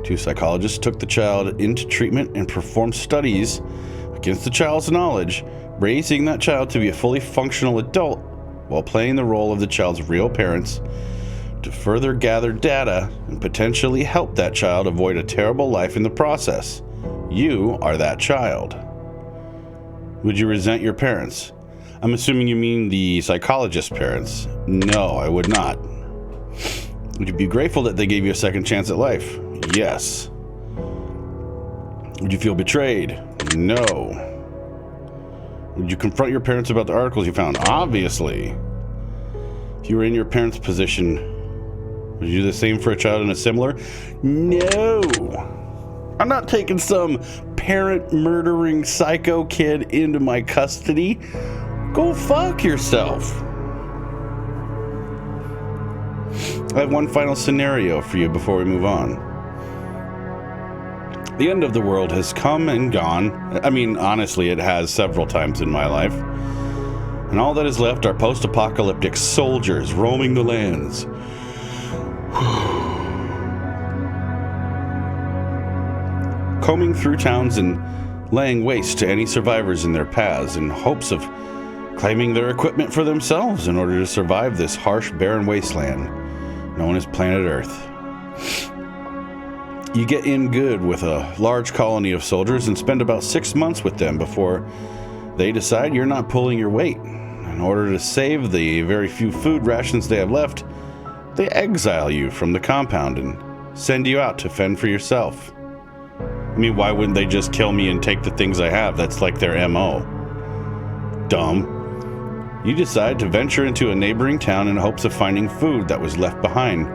Two psychologists took the child into treatment and performed studies against the child's knowledge, raising that child to be a fully functional adult while playing the role of the child's real parents, to further gather data and potentially help that child avoid a terrible life in the process. You are that child. Would you resent your parents? I'm assuming you mean the psychologist's parents. No, I would not. Would you be grateful that they gave you a second chance at life? Yes. Would you feel betrayed? No. Would you confront your parents about the articles you found? Obviously. If you were in your parents' position, would you do the same for a child in a similar? No. I'm not taking some parent-murdering psycho kid into my custody. Go fuck yourself. I have one final scenario for you before we move on. The end of the world has come and gone. I mean, honestly, it has several times in my life. And all that is left are post-apocalyptic soldiers roaming the lands. Combing through towns and laying waste to any survivors in their paths in hopes of claiming their equipment for themselves in order to survive this harsh, barren wasteland known as planet Earth. You get in good with a large colony of soldiers and spend about 6 months with them before they decide you're not pulling your weight. In order to save the very few food rations they have left, they exile you from the compound and send you out to fend for yourself. I mean, why wouldn't they just kill me and take the things I have? That's like their MO. Dumb. You decide to venture into a neighboring town in hopes of finding food that was left behind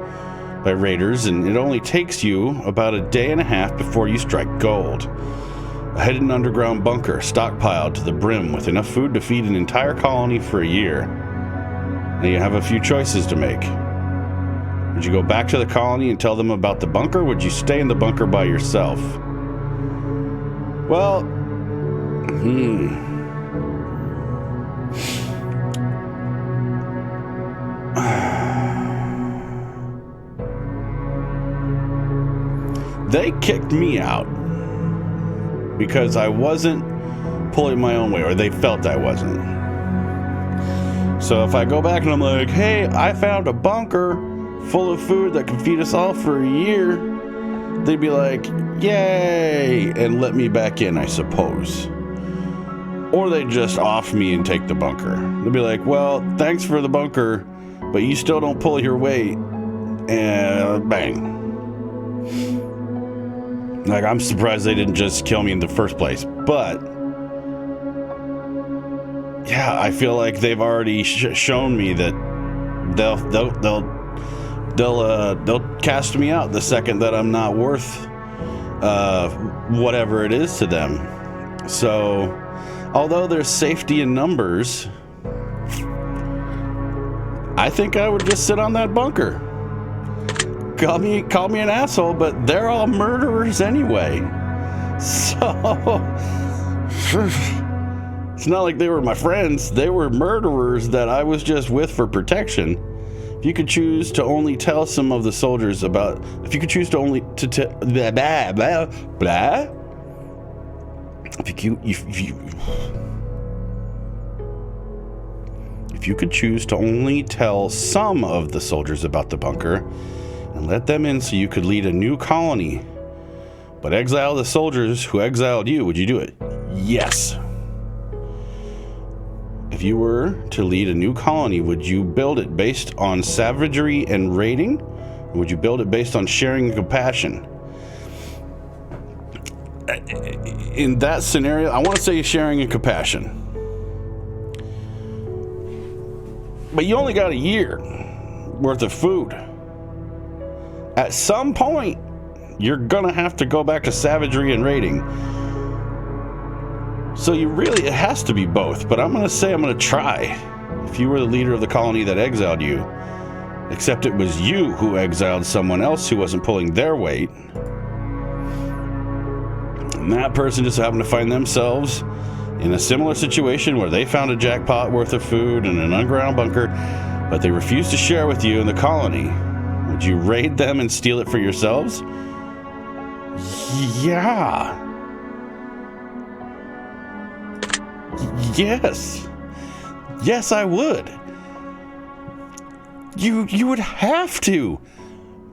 by raiders, and it only takes you about a day and a half before you strike gold. A hidden underground bunker stockpiled to the brim with enough food to feed an entire colony for a year. Now you have a few choices to make. Would you go back to the colony and tell them about the bunker, or would you stay in the bunker by yourself? Well, they kicked me out because I wasn't pulling my own weight, or they felt I wasn't. So if I go back and I'm like, hey, I found a bunker full of food that can feed us all for a year, they'd be like, yay, and let me back in, I suppose. Or they'd just off me and take the bunker. They'd be like, well, thanks for the bunker, but you still don't pull your weight, and bang. Like, I'm surprised they didn't just kill me in the first place, but yeah, I feel like they've already shown me that they'll cast me out the second that I'm not worth whatever it is to them. So, although there's safety in numbers, I think I would just sit on that bunker. Call me an asshole, but they're all murderers anyway. So it's not like they were my friends. They were murderers that I was just with for protection. If you could choose to only tell some of the soldiers about, if you could choose to only to blah blah blah blah. If you could choose to only tell some of the soldiers about the bunker and let them in so you could lead a new colony, but exile the soldiers who exiled you, would you do it? Yes. If you were to lead a new colony, would you build it based on savagery and raiding? Or would you build it based on sharing and compassion? In that scenario, I want to say sharing and compassion. But you only got a year worth of food. At some point, you're gonna have to go back to savagery and raiding. So it has to be both, but I'm gonna say I'm gonna try. If you were the leader of the colony that exiled you, except it was you who exiled someone else who wasn't pulling their weight, and that person just happened to find themselves in a similar situation where they found a jackpot worth of food in an underground bunker, but they refused to share with you in the colony, would you raid them and steal it for yourselves? Yeah. Yes. Yes, I would. You would have to.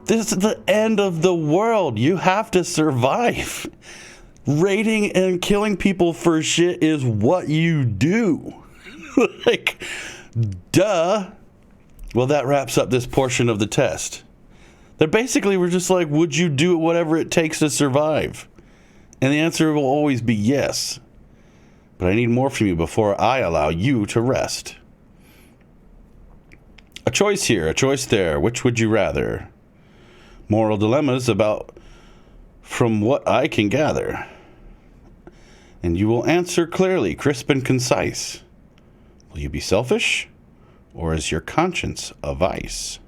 This is the end of the world. You have to survive. Raiding and killing people for shit is what you do. Like, duh. Well, that wraps up this portion of the test. They basically were just like, would you do whatever it takes to survive? And the answer will always be yes. But I need more from you before I allow you to rest. A choice here, a choice there. Which would you rather? Moral dilemmas about from what I can gather. And you will answer clearly, crisp and concise. Will you be selfish, or is your conscience a vice?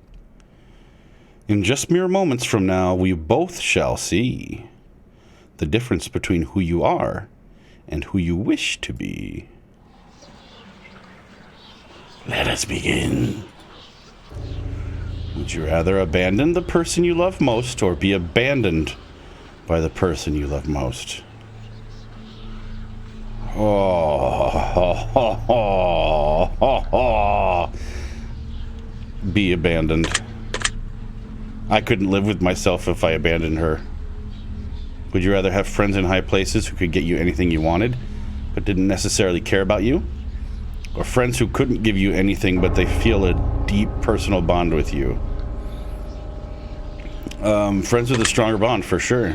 In just mere moments from now, we both shall see the difference between who you are and who you wish to be. Let us begin. Would you rather abandon the person you love most or be abandoned by the person you love most? Be abandoned. I couldn't live with myself if I abandoned her. Would you rather have friends in high places who could get you anything you wanted, but didn't necessarily care about you? Or friends who couldn't give you anything, but they feel a deep personal bond with you? Friends with a stronger bond, for sure.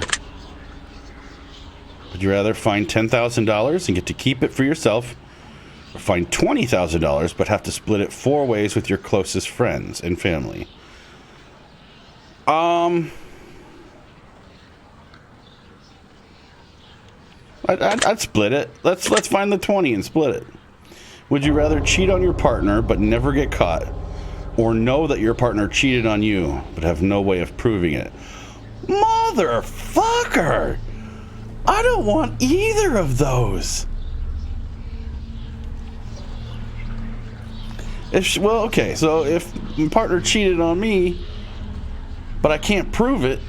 Would you rather find $10,000 and get to keep it for yourself, or find $20,000 but have to split it 4 ways with your closest friends and family? I'd split it. Let's find the 20 and split it. Would you rather cheat on your partner but never get caught, or know that your partner cheated on you but have no way of proving it? Motherfucker! I don't want either of those. So if my partner cheated on me, but I can't prove it,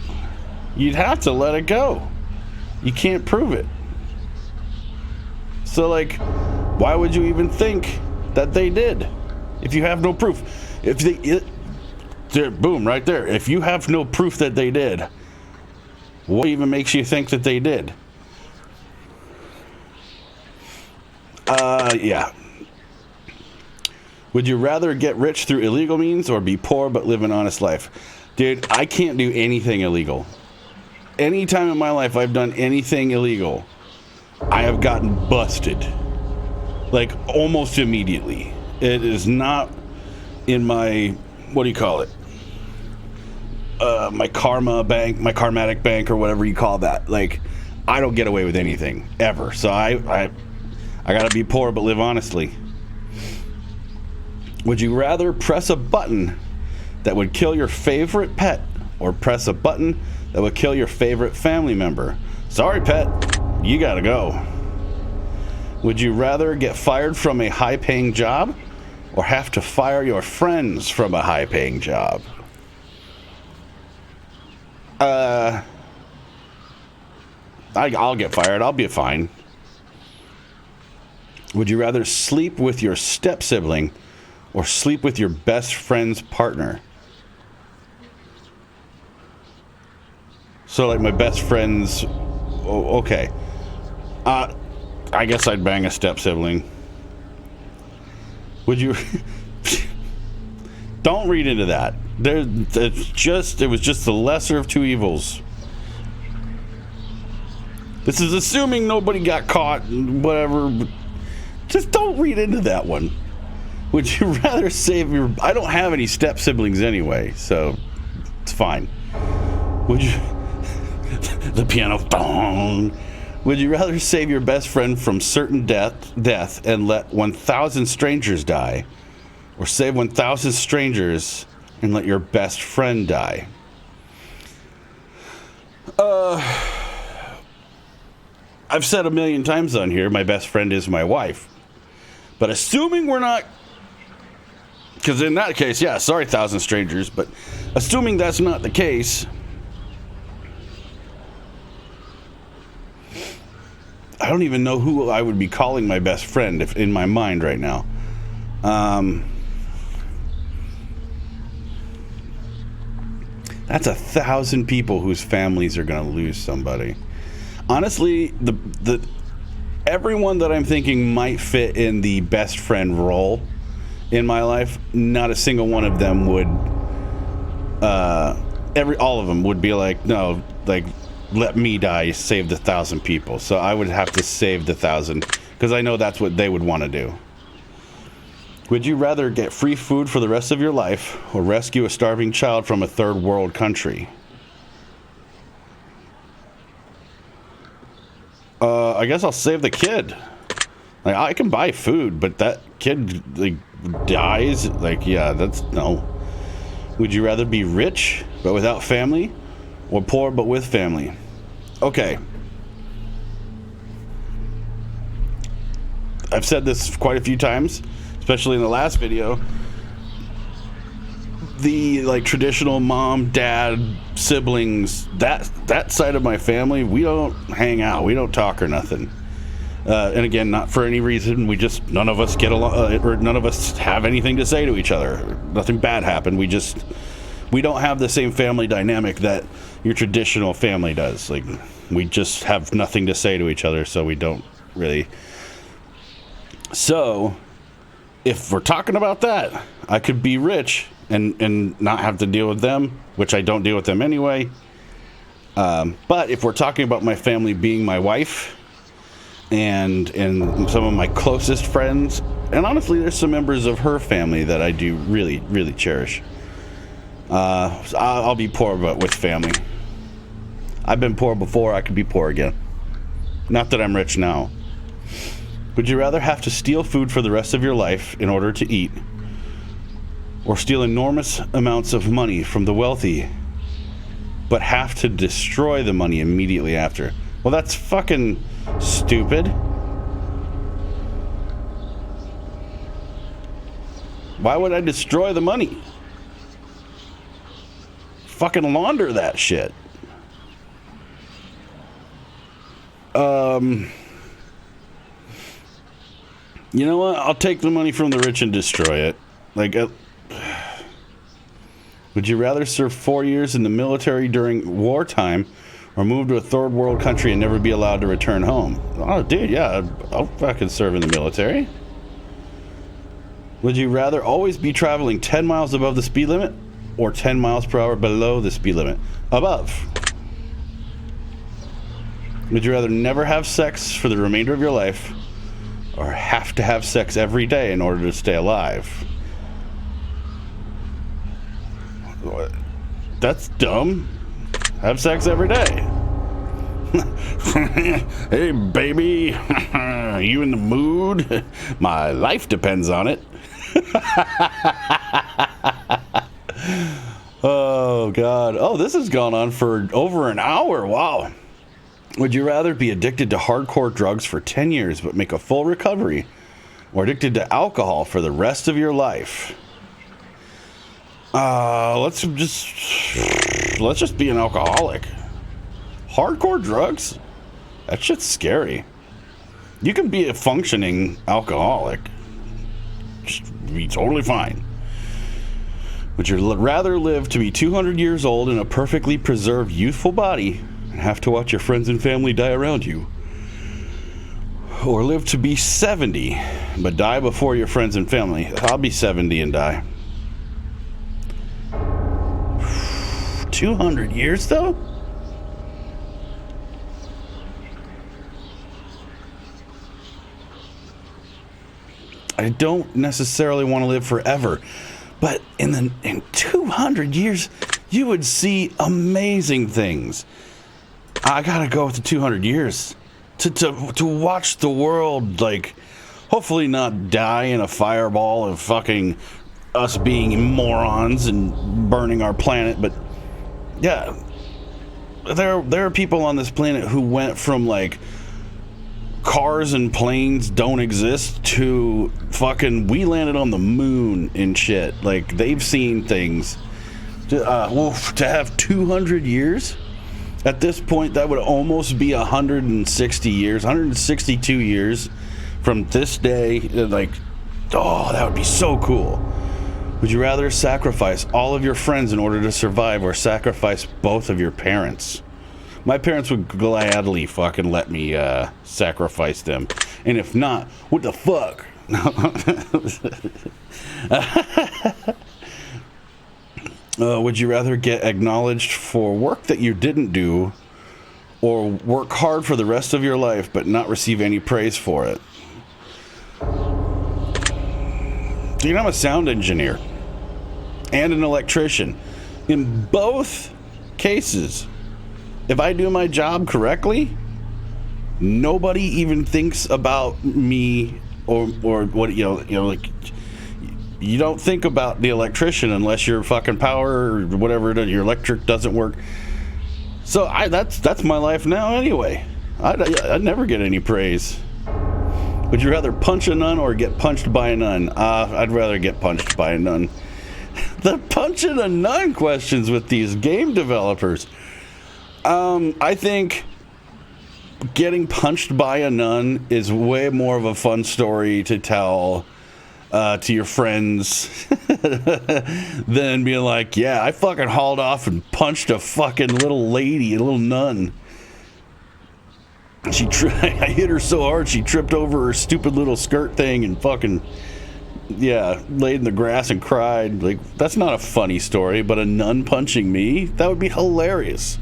you'd have to let it go. You can't prove it. So, like, why would you even think that they did if you have no proof? Boom, right there. If you have no proof that they did, what even makes you think that they did? Yeah. Would you rather get rich through illegal means or be poor but live an honest life? Dude, I can't do anything illegal. Any time in my life I've done anything illegal, I have gotten busted. Like, almost immediately. It is not in my, what do you call it? My karma bank, my karmatic bank, or whatever you call that. Like, I don't get away with anything, ever. So I gotta be poor but live honestly. Would you rather press a button that would kill your favorite pet, or press a button that would kill your favorite family member? Sorry, pet, you gotta go. Would you rather get fired from a high-paying job, or have to fire your friends from a high-paying job? I'll get fired. I'll be fine. Would you rather sleep with your step-sibling or sleep with your best friend's partner? So, like, my best friend's... okay. I guess I'd bang a step-sibling. Would you... Don't read into that. It was just the lesser of two evils. This is assuming nobody got caught and whatever. Just don't read into that one. Would you rather save your... I don't have any step-siblings anyway, so it's fine. Would you... the piano... Dong. Would you rather save your best friend from certain death and let 1,000 strangers die, or save 1,000 strangers and let your best friend die? I've said a million times on here, my best friend is my wife. But assuming we're not... because in that case, yeah, sorry, 1,000 strangers, but assuming that's not the case... I don't even know who I would be calling my best friend if in my mind right now. That's 1,000 people whose families are going to lose somebody. Honestly, the everyone that I'm thinking might fit in the best friend role in my life, not a single one of them would. All of them would be like, no, like, let me die, save the 1,000 people. So I would have to save the 1,000 because I know that's what they would want to do. Would you rather get free food for the rest of your life or rescue a starving child from a third world country? I guess I'll save the kid. Like, I can buy food, but that kid, like, dies. Like, yeah, that's no. Would you rather be rich but without family, or poor but with family? Okay. I've said this quite a few times, especially in the last video. The, like, traditional mom, dad, siblings, that side of my family, we don't hang out, we don't talk or nothing. And again, not for any reason, none of us get along, or none of us have anything to say to each other. Nothing bad happened, we don't have the same family dynamic that your traditional family does. Like, we just have nothing to say to each other, so we don't really. So, if we're talking about that, I could be rich and not have to deal with them, which I don't deal with them anyway. But if we're talking about my family being my wife and some of my closest friends, and honestly, there's some members of her family that I do really, really cherish. I'll be poor, but with family. I've been poor before, I could be poor again. Not that I'm rich now. Would you rather have to steal food for the rest of your life in order to eat, or steal enormous amounts of money from the wealthy, but have to destroy the money immediately after? Well, that's fucking stupid. Why would I destroy the money? Fucking launder that shit. You know what? I'll take the money from the rich and destroy it. Like, would you rather serve 4 years in the military during wartime, or move to a third world country and never be allowed to return home? Oh, dude, yeah, I'll fucking serve in the military. Would you rather always be traveling 10 miles above the speed limit, or 10 miles per hour below the speed limit? Above. Would you rather never have sex for the remainder of your life, or have to have sex every day in order to stay alive? That's dumb. Have sex every day. Hey, baby, you in the mood? My life depends on it. Oh, God. Oh, this has gone on for over an hour. Wow. Would you rather be addicted to hardcore drugs for 10 years but make a full recovery, or addicted to alcohol for the rest of your life? Let's just be an alcoholic. Hardcore drugs? That shit's scary. You can be a functioning alcoholic. Just be totally fine. Would you rather live to be 200 years old in a perfectly preserved youthful body and have to watch your friends and family die around you, or live to be 70 but die before your friends and family? I'll be 70 and die. 200 years though? I don't necessarily want to live forever, but in 200 years you would see amazing things. I gotta go with the 200 years to watch the world, like, hopefully not die in a fireball of fucking us being morons and burning our planet. But yeah, there are people on this planet who went from, like, cars and planes don't exist to fucking we landed on the moon and shit. Like, they've seen things. To have 200 years at this point, that would almost be 160 years, 162 years from this day. Like, oh, that would be so cool. Would you rather sacrifice all of your friends in order to survive, or sacrifice both of your parents? My parents would gladly fucking let me sacrifice them. And if not, what the fuck? Would you rather get acknowledged for work that you didn't do, or work hard for the rest of your life but not receive any praise for it? Dude, I'm a sound engineer and an electrician. In both cases, if I do my job correctly, nobody even thinks about me or what, like, you don't think about the electrician unless your fucking power or whatever, your electric doesn't work. So that's my life now anyway. I never get any praise. Would you rather punch a nun or get punched by a nun? I'd rather get punched by a nun. The punching a nun questions with these game developers. I think getting punched by a nun is way more of a fun story to tell to your friends than being like, yeah, I fucking hauled off and punched a fucking little lady, a little nun. I hit her so hard she tripped over her stupid little skirt thing and fucking, laid in the grass and cried. Like, that's not a funny story, but a nun punching me, that would be hilarious.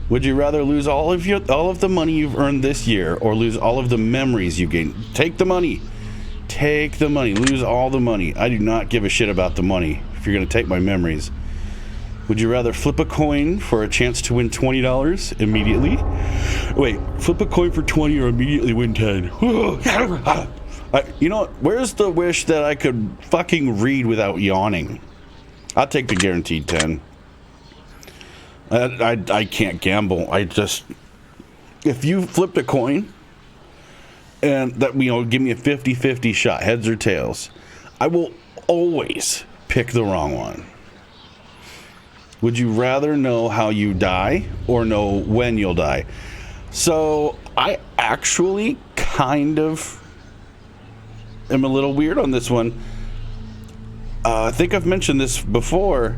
Would you rather lose all of the money you've earned this year or lose all of the memories you gained? Take the money. Take the money. Lose all the money. I do not give a shit about the money if you're going to take my memories. Would you rather flip a coin for a chance to win $20 immediately? Wait, flip a coin for 20 or immediately win 10? You know what? Where's the wish that I could fucking read without yawning? I'll take the guaranteed 10. I can't gamble. If you flipped a coin and that, give me a 50-50 shot, heads or tails, I will always pick the wrong one. Would you rather know how you die or know when you'll die? So I actually kind of am a little weird on this one. I think I've mentioned this before.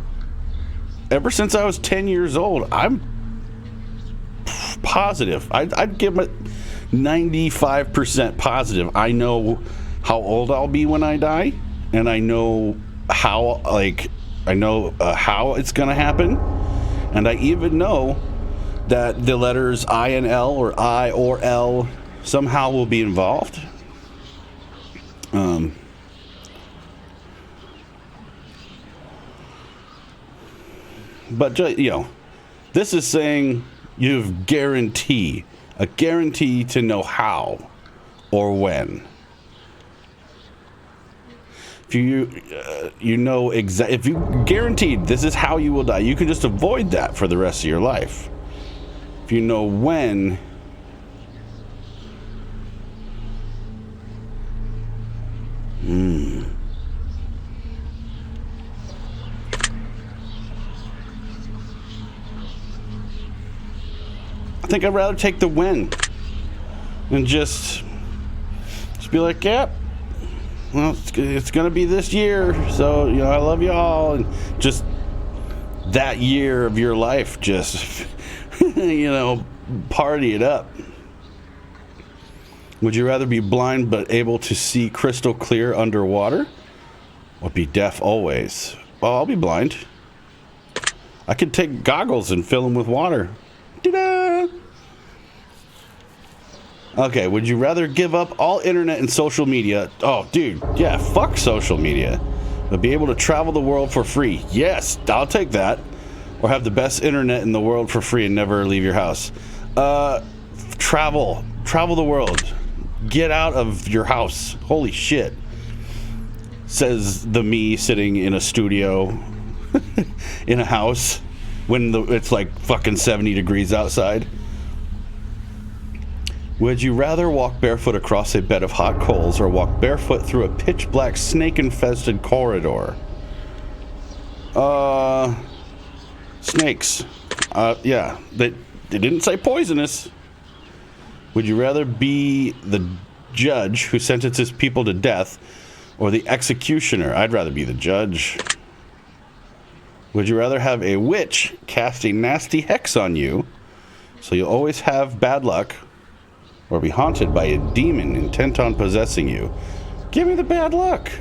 Ever since I was 10 years old, I'm positive. I'd give it 95% positive. I know how old I'll be when I die, and I know how, how it's going to happen. And I even know that the letters I and L or I or L somehow will be involved. But, this is saying you have a guarantee to know how or when. If if you guaranteed this is how you will die, you can just avoid that for the rest of your life. If you know when, I think I'd rather take the when and just be like, yep. Well, it's going to be this year, so, I love you all, and just that year of your life, just, party it up. Would you rather be blind but able to see crystal clear underwater, or be deaf always? Well, I'll be blind. I could take goggles and fill them with water. Ta-da! Okay, would you rather give up all internet and social media? Oh, dude, yeah, fuck social media. But be able to travel the world for free? Yes, I'll take that. Or have the best internet in the world for free and never leave your house? Travel the world. Get out of your house. Holy shit. Says the me sitting in a studio in a house when it's like fucking 70 degrees outside. Would you rather walk barefoot across a bed of hot coals or walk barefoot through a pitch black snake-infested corridor? Snakes. Yeah, they didn't say poisonous. Would you rather be the judge who sentences people to death or the executioner? I'd rather be the judge. Would you rather have a witch cast a nasty hex on you so you'll always have bad luck, or be haunted by a demon intent on possessing you? Give me the bad luck.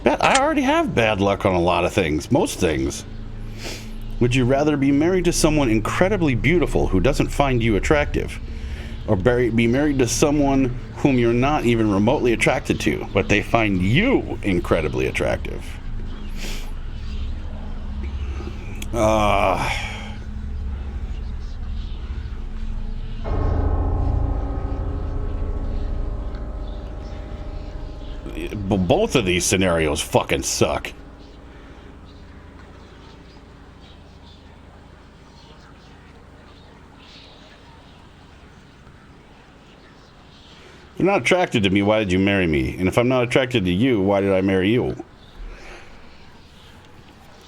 I already have bad luck on a lot of things, most things. Would you rather be married to someone incredibly beautiful who doesn't find you attractive, Or be married to someone whom you're not even remotely attracted to, but they find you incredibly attractive. Both of these scenarios fucking suck. If you're not attracted to me, why did you marry me? And if I'm not attracted to you, why did I marry you?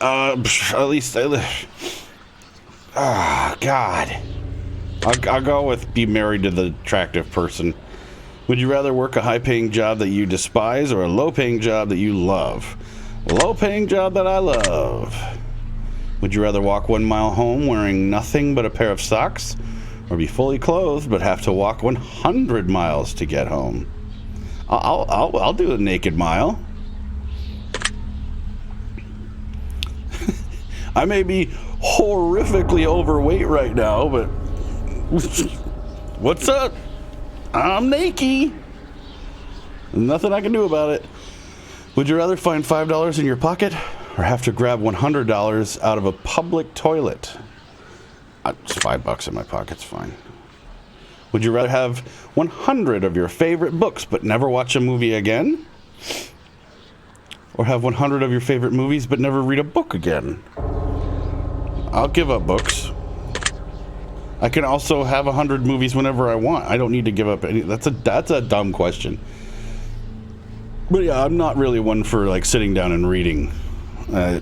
At least God. I'll go with be married to the attractive person. Would you rather work a high-paying job that you despise or a low-paying job that you love? A low-paying job that I love. Would you rather walk 1 mile home wearing nothing but a pair of socks? Or be fully clothed but have to walk 100 miles to get home? I'll do a naked mile. I may be horrifically overweight right now, but what's up? I'm naked. Nothing I can do about it. Would you rather find $5 in your pocket or have to grab $100 out of a public toilet? It's $5 in my pocket's fine. Would you rather have 100 of your favorite books but never watch a movie again? Or have 100 of your favorite movies but never read a book again? I'll give up books. I can also have 100 movies whenever I want. I don't need to give up any. That's a dumb question. But yeah, I'm not really one for like sitting down and reading. I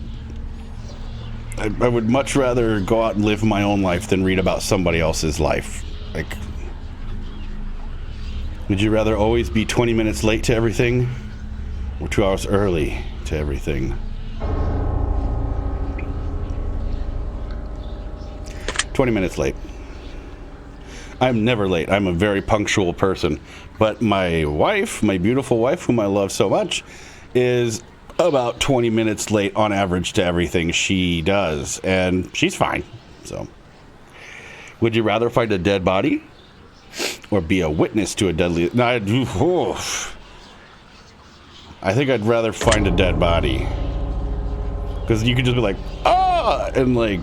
would much rather go out and live my own life than read about somebody else's life. Like, would you rather always be 20 minutes late to everything or 2 hours early to everything? 20 minutes late. I'm never late. I'm a very punctual person. But my wife, my beautiful wife, whom I love so much, is about 20 minutes late on average to everything she does. And she's fine. So, would you rather find a dead body or be a witness to a deadly... No, I think I'd rather find a dead body. Because you could just be like, ah! And like...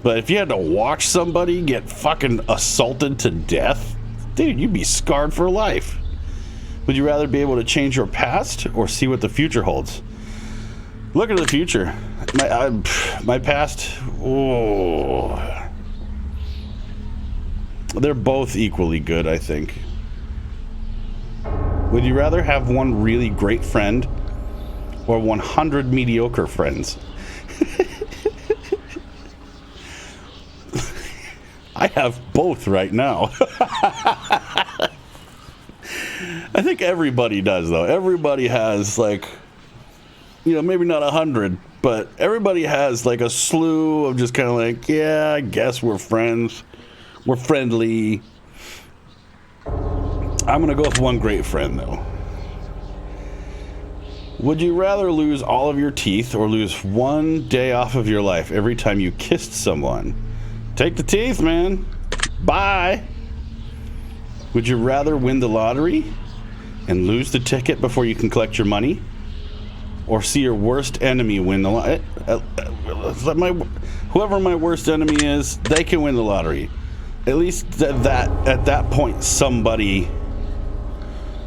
But if you had to watch somebody get fucking assaulted to death, dude, you'd be scarred for life. Would you rather be able to change your past or see what the future holds? Look at the future. My past, they're both equally good, I think. Would you rather have one really great friend or 100 mediocre friends? I have both right now. I think everybody does, though. Everybody has, like, maybe not 100, but everybody has, like, a slew of just kind of like, yeah, I guess we're friends. We're friendly. I'm going to go with one great friend, though. Would you rather lose all of your teeth or lose 1 day off of your life every time you kissed someone? Take the teeth, man. Bye. Would you rather win the lottery and lose the ticket before you can collect your money? Or see your worst enemy win the lottery? Whoever my worst enemy is, they can win the lottery. At least at that point, somebody,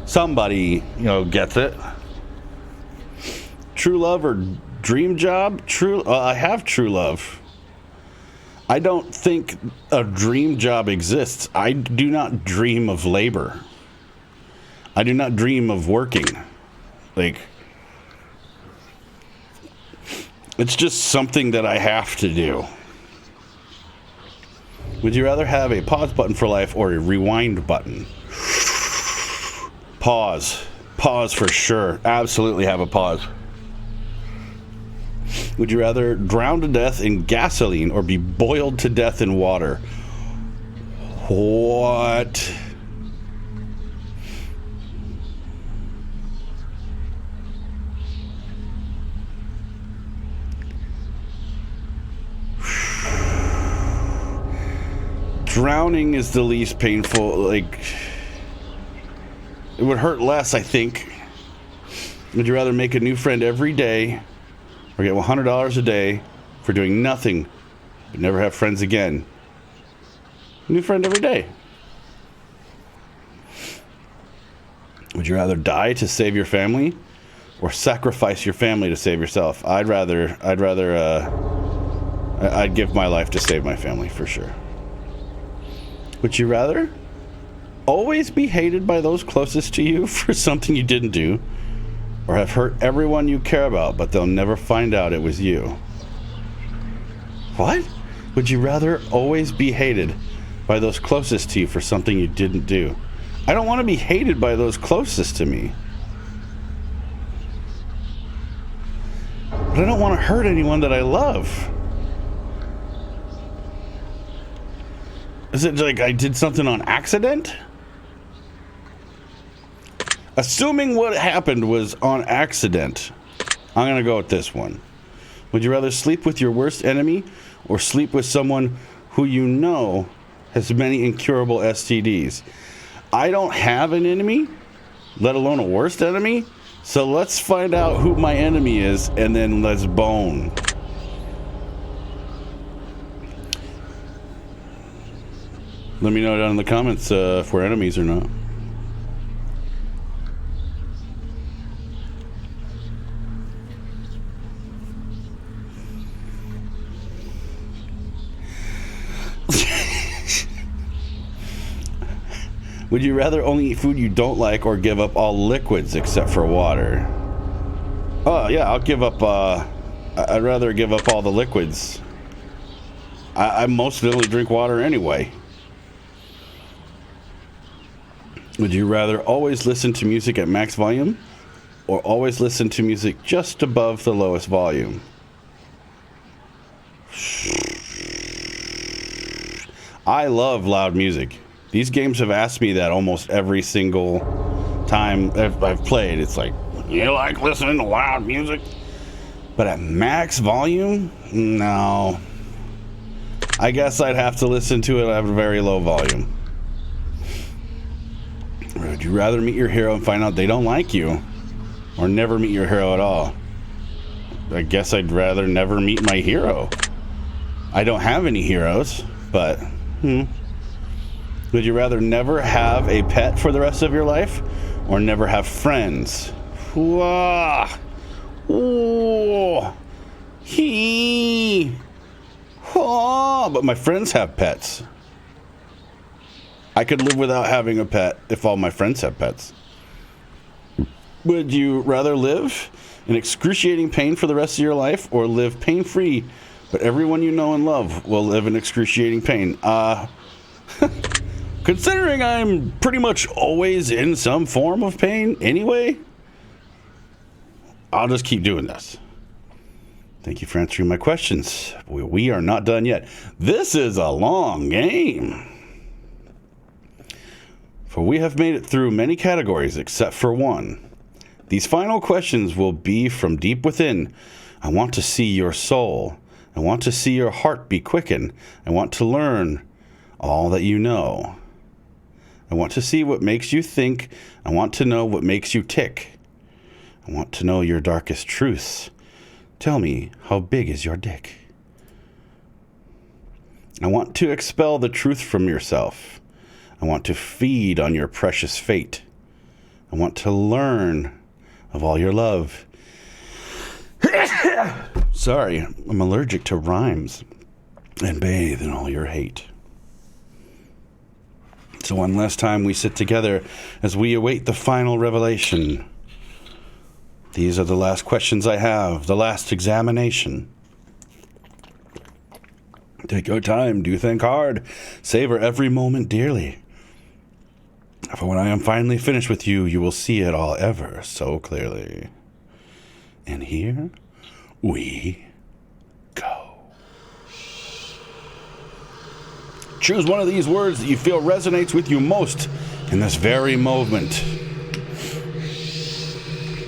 gets it. True love or dream job? I have true love. I don't think a dream job exists. I do not dream of labor. I do not dream of working. Like, it's just something that I have to do. Would you rather have a pause button for life or a rewind button? Pause. Pause for sure. Absolutely have a pause. Would you rather drown to death in gasoline or be boiled to death in water? What? drowning is the least painful. Like, it would hurt less, I think. Would you rather make a new friend every day or get $100 a day for doing nothing but never have friends again? New friend every day. Would you rather die to save your family or sacrifice your family to save yourself? I'd give my life to save my family for sure. Would you rather always be hated by those closest to you for something you didn't do, or have hurt everyone you care about but they'll never find out it was you? What? Would you rather always be hated by those closest to you for something you didn't do? I don't want to be hated by those closest to me. But I don't want to hurt anyone that I love. Is it like I did something on accident? Assuming what happened was on accident, I'm going to go with this one. Would you rather sleep with your worst enemy or sleep with someone who you know has many incurable STDs? I don't have an enemy, let alone a worst enemy. So let's find out who my enemy is and then let's bone. Let me know down in the comments if we're enemies or not. Would you rather only eat food you don't like or give up all liquids except for water? Oh, yeah, I'll give up, I'd rather give up all the liquids. I mostly only drink water anyway. Would you rather always listen to music at max volume or always listen to music just above the lowest volume? I love loud music. These games have asked me that almost every single time I've played. It's like, you like listening to loud music? But at max volume? No. I guess I'd have to listen to it at a very low volume. Or would you rather meet your hero and find out they don't like you, or never meet your hero at all? I guess I'd rather never meet my hero. I don't have any heroes, but would you rather never have a pet for the rest of your life or never have friends? But my friends have pets. I could live without having a pet if all my friends have pets. Would you rather live in excruciating pain for the rest of your life or live pain-free, but everyone you know and love will live in excruciating pain? Considering I'm pretty much always in some form of pain anyway, I'll just keep doing this. Thank you for answering my questions. We are not done yet. This is a long game. For we have made it through many categories except for one. These final questions will be from deep within. I want to see your soul. I want to see your heart be quickened. I want to learn all that you know. I want to see what makes you think. I want to know what makes you tick. I want to know your darkest truths. Tell me, how big is your dick? I want to expel the truth from yourself. I want to feed on your precious fate. I want to learn of all your love. Sorry, I'm allergic to rhymes. And bathe in all your hate. So one last time we sit together as we await the final revelation. These are the last questions I have, the last examination. Take your time, do think hard, savor every moment dearly. For when I am finally finished with you, you will see it all ever so clearly. And here we go. Choose one of these words that you feel resonates with you most in this very moment.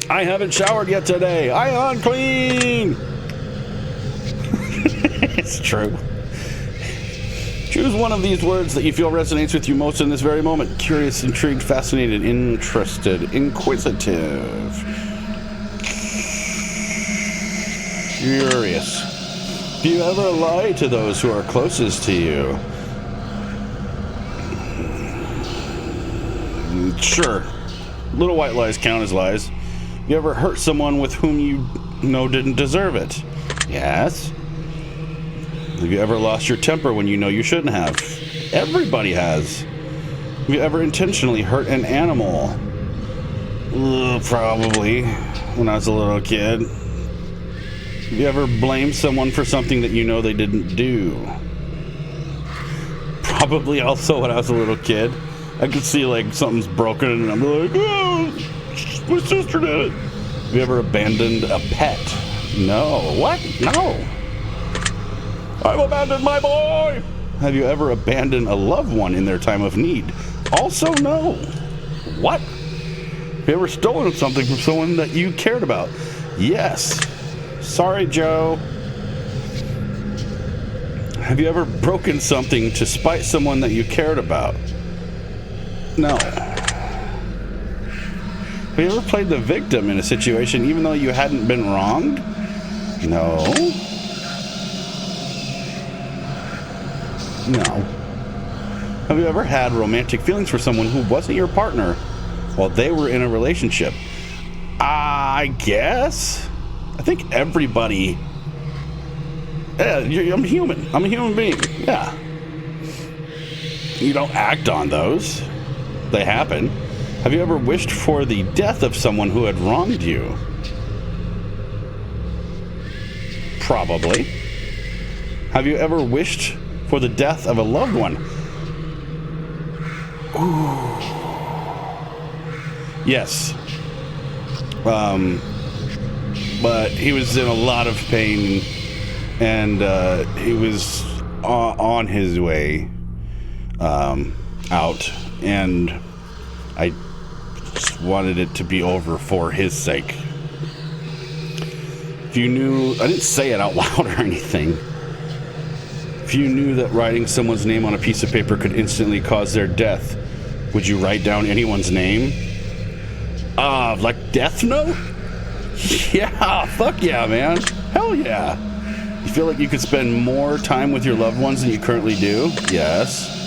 I haven't showered yet today. I unclean. It's true. Choose one of these words that you feel resonates with you most in this very moment. Curious, intrigued, fascinated, interested, inquisitive. Curious. Do you ever lie to those who are closest to you? Sure. Little white lies count as lies. You ever hurt someone with whom you know didn't deserve it? Yes. Have you ever lost your temper when you know you shouldn't have? Everybody has. Have you ever intentionally hurt an animal? Probably, when I was a little kid. Have you ever blamed someone for something that you know they didn't do? Probably also when I was a little kid. I could see like something's broken and I'm like, oh, my sister did it. Have you ever abandoned a pet? No. What? No. I've abandoned my boy! Have you ever abandoned a loved one in their time of need? Also, no. What? Have you ever stolen something from someone that you cared about? Yes. Sorry, Joe. Have you ever broken something to spite someone that you cared about? No. Have you ever played the victim in a situation even though you hadn't been wronged? No. No. Have you ever had romantic feelings for someone who wasn't your partner while they were in a relationship? I guess. I think everybody. Yeah, I'm human. I'm a human being. Yeah. You don't act on those. They happen. Have you ever wished for the death of someone who had wronged you? Probably. Have you ever wished for the death of a loved one? Ooh. Yes. But he was in a lot of pain, and he was on his way out, and I just wanted it to be over for his sake. If you knew, I didn't say it out loud or anything. If you knew that writing someone's name on a piece of paper could instantly cause their death, would you write down anyone's name? Like Death Note? Yeah, fuck yeah, man. Hell yeah. You feel like you could spend more time with your loved ones than you currently do? Yes.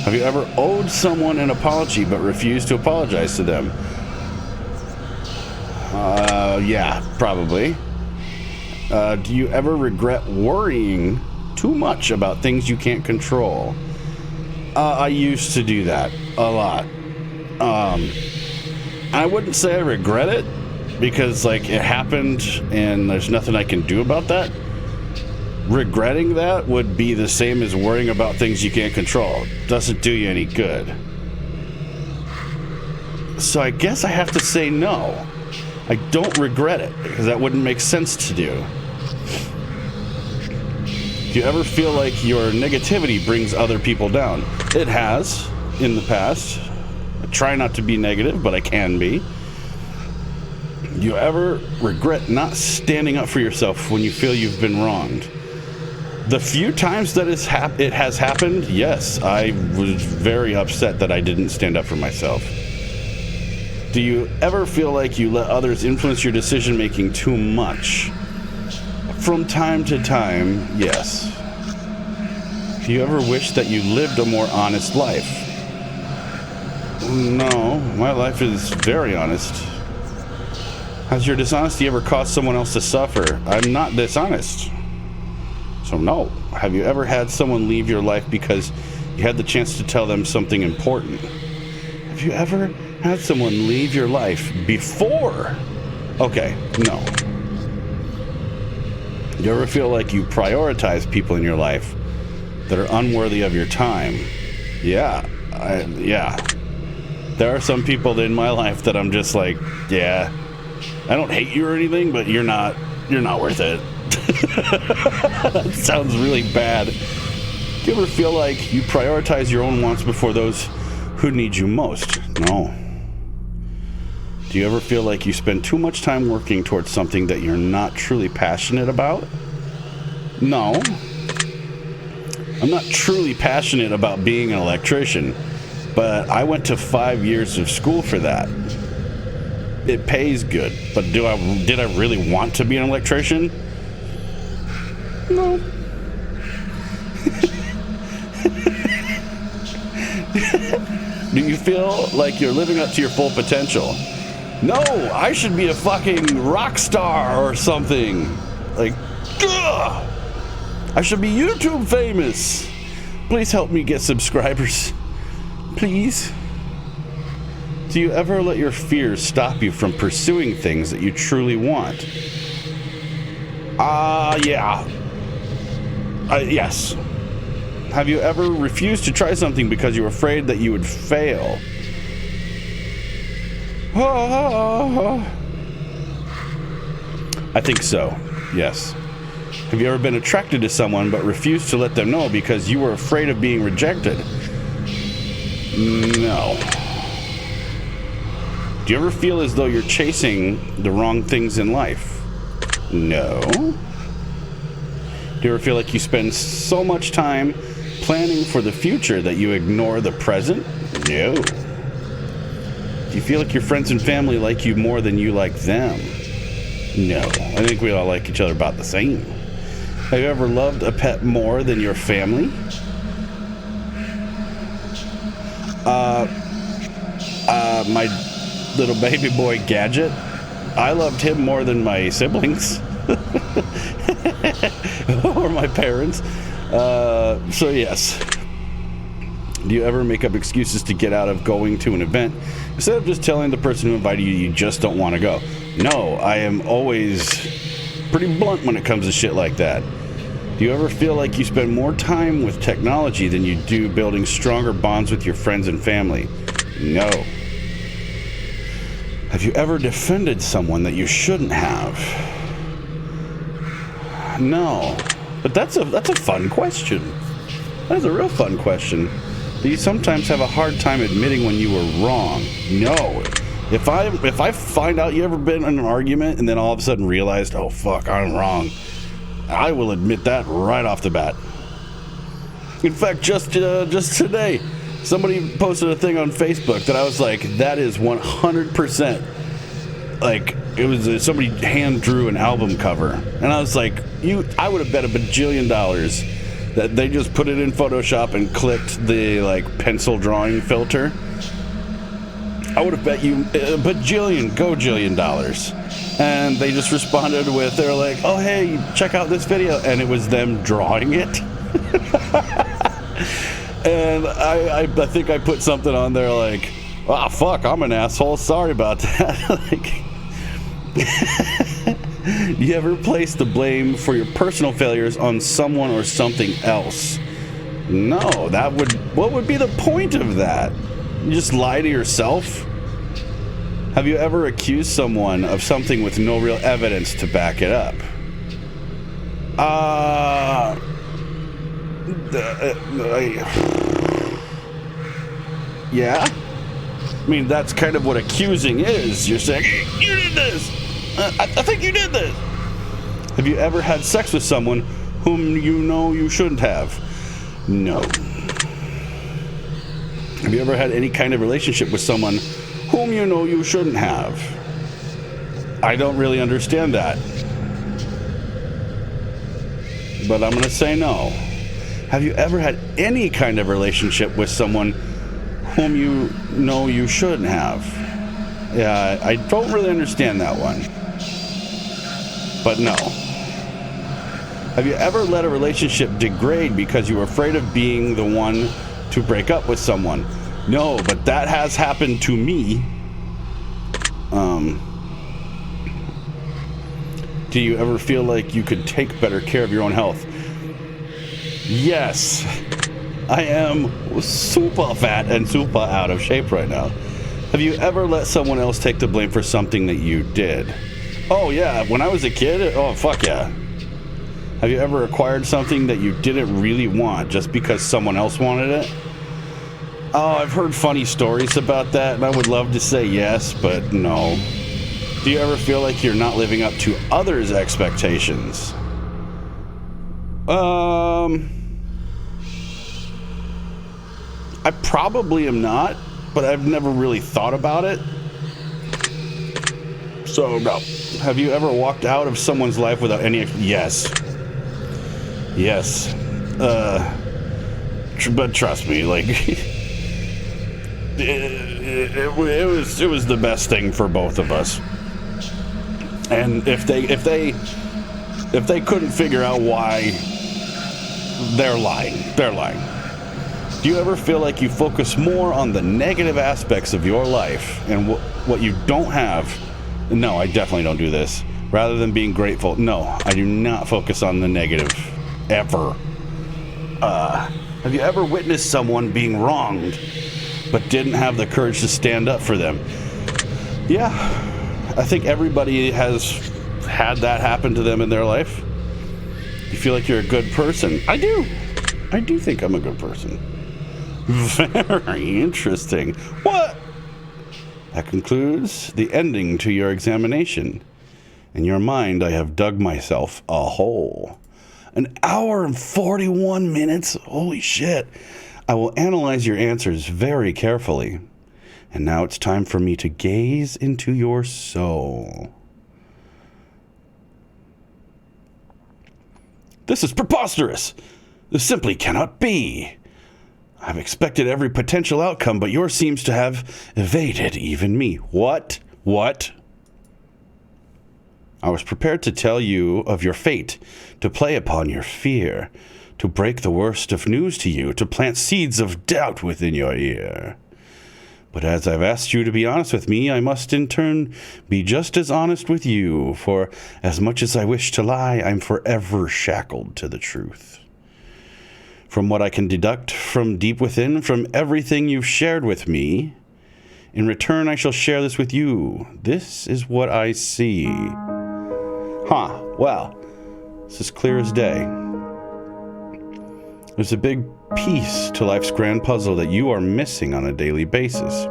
Have you ever owed someone an apology but refused to apologize to them? Yeah, probably. Do you ever regret worrying too much about things you can't control? I used to do that a lot. I wouldn't say I regret it, because like it happened and there's nothing I can do about that. Regretting that would be the same as worrying about things you can't control. Doesn't do you any good. So I guess I have to say no. I don't regret it, because that wouldn't make sense to do. Do you ever feel like your negativity brings other people down? It has in the past. I try not to be negative, but I can be. Do you ever regret not standing up for yourself when you feel you've been wronged? The few times that it has happened, yes, I was very upset that I didn't stand up for myself. Do you ever feel like you let others influence your decision making too much? From time to time, yes. Do you ever wish that you lived a more honest life? No, my life is very honest. Has your dishonesty ever caused someone else to suffer? I'm not dishonest. So no. Have you ever had someone leave your life because you had the chance to tell them something important? Have you ever had someone leave your life before? Okay, no. Do you ever feel like you prioritize people in your life that are unworthy of your time? Yeah. Yeah. There are some people in my life that I'm just like, yeah, I don't hate you or anything, but you're not worth it. That sounds really bad. Do you ever feel like you prioritize your own wants before those who need you most? No. Do you ever feel like you spend too much time working towards something that you're not truly passionate about? No. I'm not truly passionate about being an electrician, but I went to 5 years of school for that. It pays good, but did I really want to be an electrician? No. Do you feel like you're living up to your full potential? No, I should be a fucking rock star or something. Like, ugh! I should be YouTube famous. Please help me get subscribers. Please. Do you ever let your fears stop you from pursuing things that you truly want? Yeah. Yes. Have you ever refused to try something because you were afraid that you would fail? I think so, yes. Have you ever been attracted to someone but refused to let them know because you were afraid of being rejected? No. Do you ever feel as though you're chasing the wrong things in life? No. Do you ever feel like you spend so much time planning for the future that you ignore the present? No. Do you feel like your friends and family like you more than you like them? No. I think we all like each other about the same. Have you ever loved a pet more than your family? My little baby boy Gadget. I loved him more than my siblings. Or my parents. So yes. Do you ever make up excuses to get out of going to an event instead of just telling the person who invited you you just don't want to go? No, I am always pretty blunt when it comes to shit like that. Do you ever feel like you spend more time with technology than you do building stronger bonds with your friends and family? No. Have you ever defended someone that you shouldn't have? No. But that's a fun question. That is a real fun question. Do you sometimes have a hard time admitting when you were wrong? No. If I find out you ever been in an argument and then all of a sudden realized, oh fuck, I'm wrong, I will admit that right off the bat. In fact, just today, somebody posted a thing on Facebook that I was like, that is 100%. Like, it was somebody hand drew an album cover, and I was like, I would have bet $1 bajillion that they just put it in Photoshop and clicked the like pencil drawing filter. I would have bet you $1 gajillion. And they just responded with, they're like, oh hey, check out this video, and it was them drawing it. And I think I put something on there like, oh fuck, I'm an asshole, sorry about that. Like, you ever place the blame for your personal failures on someone or something else? No, what would be the point of that? You just lie to yourself? Have you ever accused someone of something with no real evidence to back it up? Yeah? I mean, that's kind of what accusing is. You're saying, you did this! I think you did this! Have you ever had sex with someone whom you know you shouldn't have? No. Have you ever had any kind of relationship with someone whom you know you shouldn't have? I don't really understand that. But I'm going to say no. Have you ever had any kind of relationship with someone whom you know you shouldn't have? Yeah, I don't really understand that one. But no. Have you ever let a relationship degrade because you were afraid of being the one to break up with someone? No, but that has happened to me. Do you ever feel like you could take better care of your own health? Yes. I am super fat and super out of shape right now. Have you ever let someone else take the blame for something that you did? Oh yeah, when I was a kid, oh fuck yeah. Have you ever acquired something that you didn't really want just because someone else wanted it? Oh, I've heard funny stories about that, and I would love to say yes, but no. Do you ever feel like you're not living up to others' expectations? I probably am not, but I've never really thought about it. So, no. Have you ever walked out of someone's life without any... Yes. Yes. But trust me, like... it was the best thing for both of us. And if they couldn't figure out why, they're lying. They're lying. Do you ever feel like you focus more on the negative aspects of your life and what you don't have? No, I definitely don't do this. Rather than being grateful, no, I do not focus on the negative, ever. Have you ever witnessed someone being wronged, but didn't have the courage to stand up for them? Yeah, I think everybody has had that happen to them in their life. You feel like you're a good person. I do. I do think I'm a good person. Very interesting. What? That concludes the ending to your examination. In your mind, I have dug myself a hole. 1 hour and 41 minutes? Holy shit. I will analyze your answers very carefully. And now it's time for me to gaze into your soul. This is preposterous. This simply cannot be. I've expected every potential outcome, but yours seems to have evaded even me. What? What? I was prepared to tell you of your fate, to play upon your fear, to break the worst of news to you, to plant seeds of doubt within your ear. But as I've asked you to be honest with me, I must in turn be just as honest with you, for as much as I wish to lie, I'm forever shackled to the truth. From what I can deduct from deep within, from everything you've shared with me, in return I shall share this with you. This is what I see. Well, it's as clear as day. There's a big piece to life's grand puzzle that you are missing on a daily basis.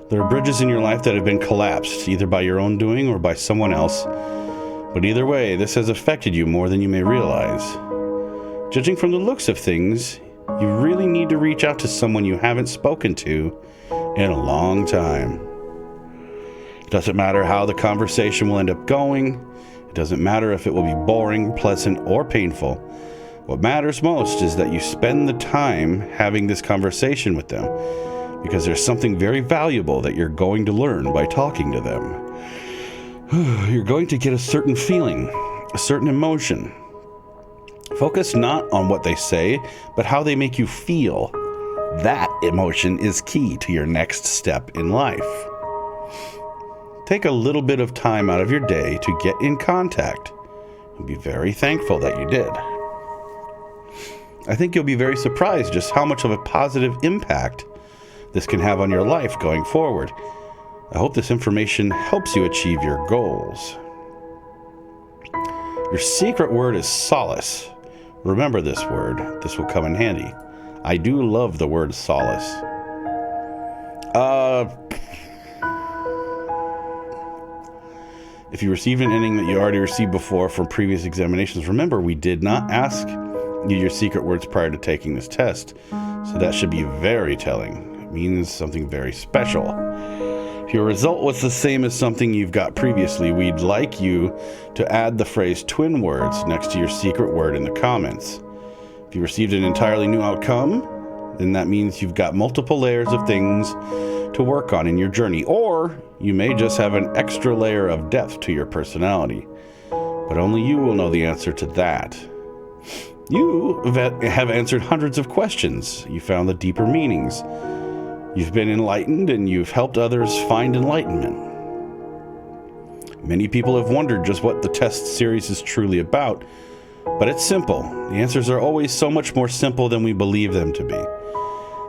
There are bridges in your life that have been collapsed, either by your own doing or by someone else. But either way, this has affected you more than you may realize. Judging from the looks of things, you really need to reach out to someone you haven't spoken to in a long time. It doesn't matter how the conversation will end up going. It doesn't matter if it will be boring, pleasant, or painful. What matters most is that you spend the time having this conversation with them, because there's something very valuable that you're going to learn by talking to them. You're going to get a certain feeling, a certain emotion. Focus not on what they say, but how they make you feel. That emotion is key to your next step in life. Take a little bit of time out of your day to get in contact and be very thankful that you did. I think you'll be very surprised just how much of a positive impact this can have on your life going forward. I hope this information helps you achieve your goals. Your secret word is solace. Remember this word. This will come in handy. I do love the word solace. If you received an ending that you already received before from previous examinations, remember we did not ask you your secret words prior to taking this test. So that should be very telling. It means something very special. If your result was the same as something you've got previously, we'd like you to add the phrase twin words next to your secret word in the comments. If you received an entirely new outcome, then that means you've got multiple layers of things to work on in your journey, or you may just have an extra layer of depth to your personality. But only you will know the answer to that. You have answered hundreds of questions. You found the deeper meanings. You've been enlightened, and you've helped others find enlightenment. Many people have wondered just what the test series is truly about, but it's simple. The answers are always so much more simple than we believe them to be.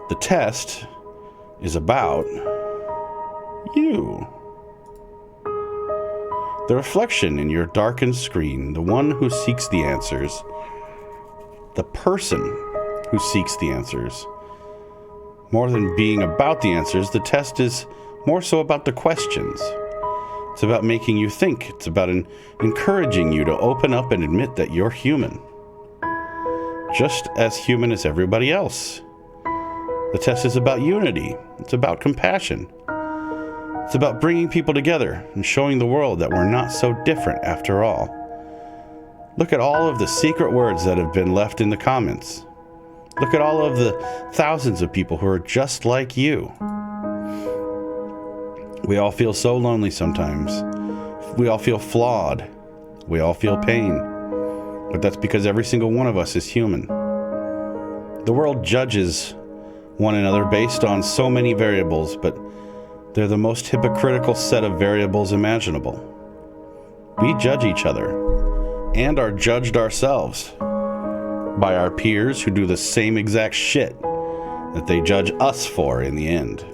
The test is about you. The reflection in your darkened screen, the one who seeks the answers, the person who seeks the answers. More than being about the answers, the test is more so about the questions. It's about making you think. It's about encouraging you to open up and admit that you're human. just as human as everybody else. The test is about unity. It's about compassion. It's about bringing people together and showing the world that we're not so different after all. Look at all of the secret words that have been left in the comments. Look at all of the thousands of people who are just like you. We all feel so lonely sometimes. We all feel flawed. We all feel pain. But that's because every single one of us is human. The world judges one another based on so many variables, but they're the most hypocritical set of variables imaginable. We judge each other and are judged ourselves by our peers who do the same exact shit that they judge us for in the end.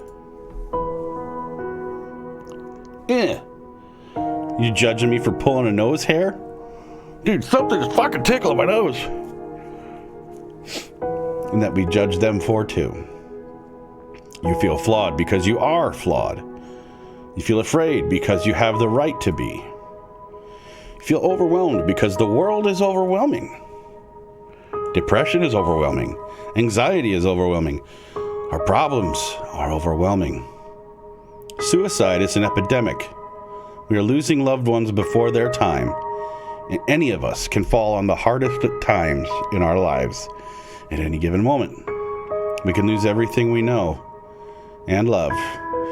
You judging me for pulling a nose hair? Dude, something's fucking tickling my nose. And that we judge them for too. You feel flawed because you are flawed. You feel afraid because you have the right to be. You feel overwhelmed because the world is overwhelming. Depression is overwhelming. Anxiety is overwhelming. Our problems are overwhelming. Suicide is an epidemic. We are losing loved ones before their time, and any of us can fall on the hardest times in our lives at any given moment. We can lose everything we know and love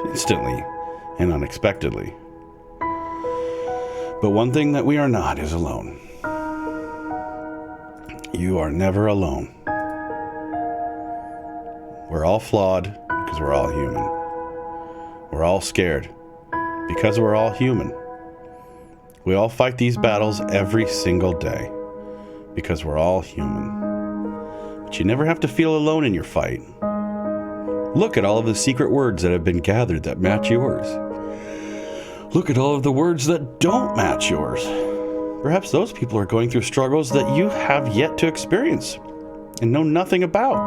instantly and unexpectedly. But one thing that we are not is alone. You are never alone. We're all flawed because we're all human. We're all scared because we're all human. We all fight these battles every single day because we're all human. But you never have to feel alone in your fight. Look at all of the secret words that have been gathered that match yours. Look at all of the words that don't match yours. Perhaps those people are going through struggles that you have yet to experience and know nothing about.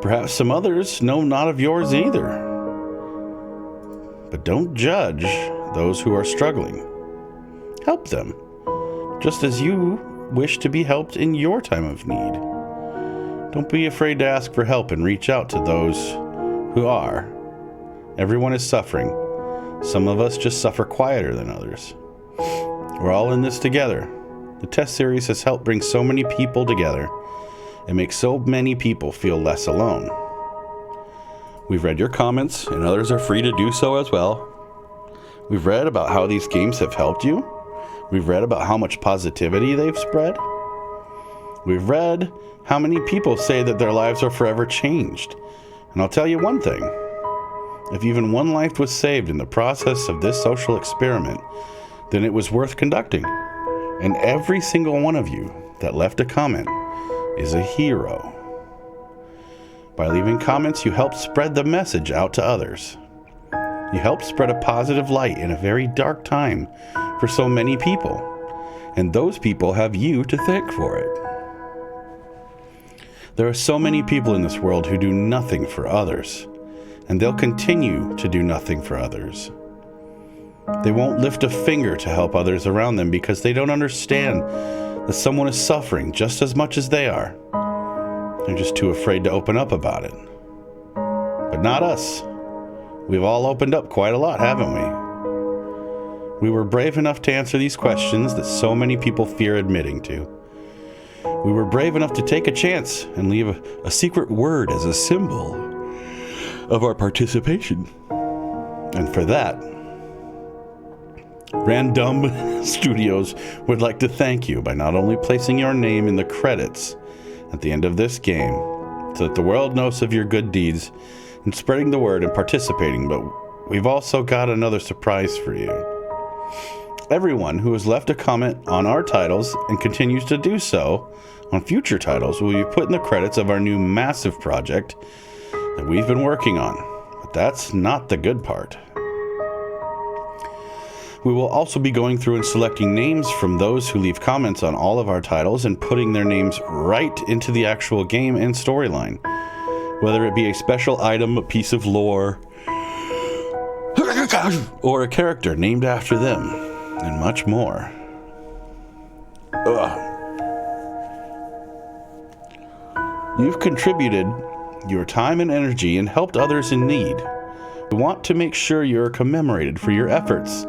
Perhaps some others know not of yours either. But don't judge those who are struggling. Help them, just as you wish to be helped in your time of need. Don't be afraid to ask for help and reach out to those who are. Everyone is suffering. Some of us just suffer quieter than others. We're all in this together. The test series has helped bring so many people together and make so many people feel less alone. We've read your comments, and others are free to do so as well. We've read about how these games have helped you. We've read about how much positivity they've spread. We've read how many people say that their lives are forever changed. And I'll tell you one thing. If even one life was saved in the process of this social experiment, then it was worth conducting. And every single one of you that left a comment is a hero. By leaving comments, you help spread the message out to others. You help spread a positive light in a very dark time for so many people. And those people have you to thank for it. There are so many people in this world who do nothing for others, and they'll continue to do nothing for others. They won't lift a finger to help others around them because they don't understand that someone is suffering just as much as they are. They're just too afraid to open up about it. But not us. We've all opened up quite a lot, haven't we? We were brave enough to answer these questions that so many people fear admitting to. We were brave enough to take a chance and leave a secret word as a symbol of our participation. And for that, Random Studios would like to thank you by not only placing your name in the credits at the end of this game so that the world knows of your good deeds and spreading the word and participating, but we've also got another surprise for you. Everyone who has left a comment on our titles and continues to do so on future titles will be put in the credits of our new massive project that we've been working on. But that's not the good part. We will also be going through and selecting names from those who leave comments on all of our titles and putting their names right into the actual game and storyline. Whether it be a special item, a piece of lore, or a character named after them, and much more. You've contributed your time and energy and helped others in need. We want to make sure you're commemorated for your efforts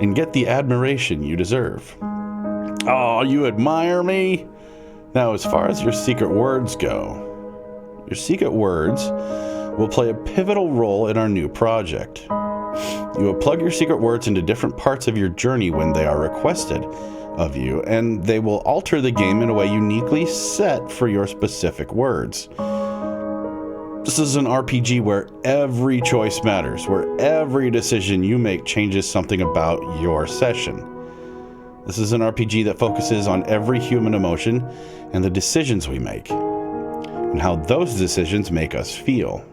and get the admiration you deserve. Oh, you admire me? Now, as far as your secret words go, your secret words will play a pivotal role in our new project. You will plug your secret words into different parts of your journey when they are requested of you, and they will alter the game in a way uniquely set for your specific words. This is an RPG where every choice matters, where every decision you make changes something about your session. This is an RPG that focuses on every human emotion and the decisions we make, and how those decisions make us feel.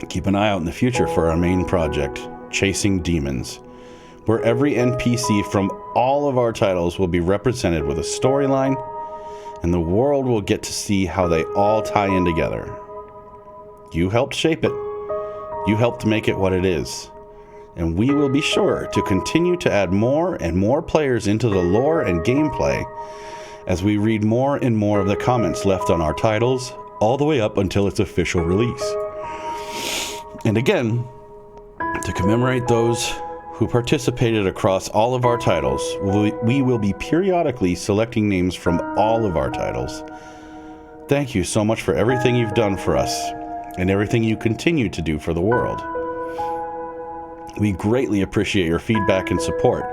Keep an eye out in the future for our main project, Chasing Demons, where every NPC from all of our titles will be represented with a storyline, and the world will get to see how they all tie in together. You helped shape it. You helped make it what it is. And we will be sure to continue to add more and more players into the lore and gameplay as we read more and more of the comments left on our titles, all the way up until its official release. And again, to commemorate those who participated across all of our titles, we will be periodically selecting names from all of our titles. Thank you so much for everything you've done for us and everything you continue to do for the world. We greatly appreciate your feedback and support.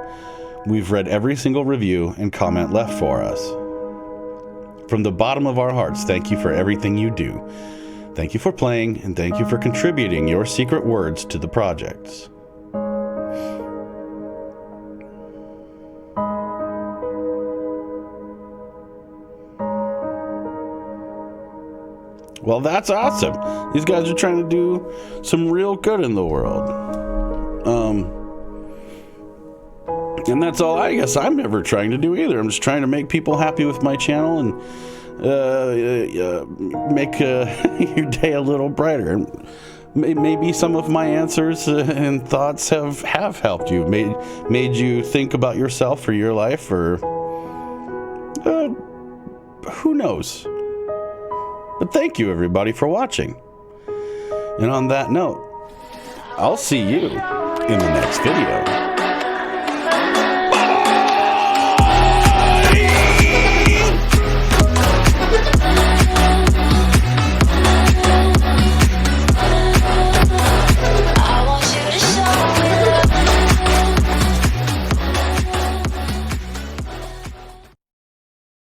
We've read every single review and comment left for us. From the bottom of our hearts, thank you for everything you do. Thank you for playing, and thank you for contributing your secret words to the projects. Well, that's awesome. These guys are trying to do some real good in the world. And that's all I guess I'm ever trying to do either. I'm just trying to make people happy with my channel and make your day a little brighter. Maybe some of my answers and thoughts have helped you, made you think about yourself or your life, or who knows. But thank you, everybody, for watching. And on that note, I'll see you in the next video.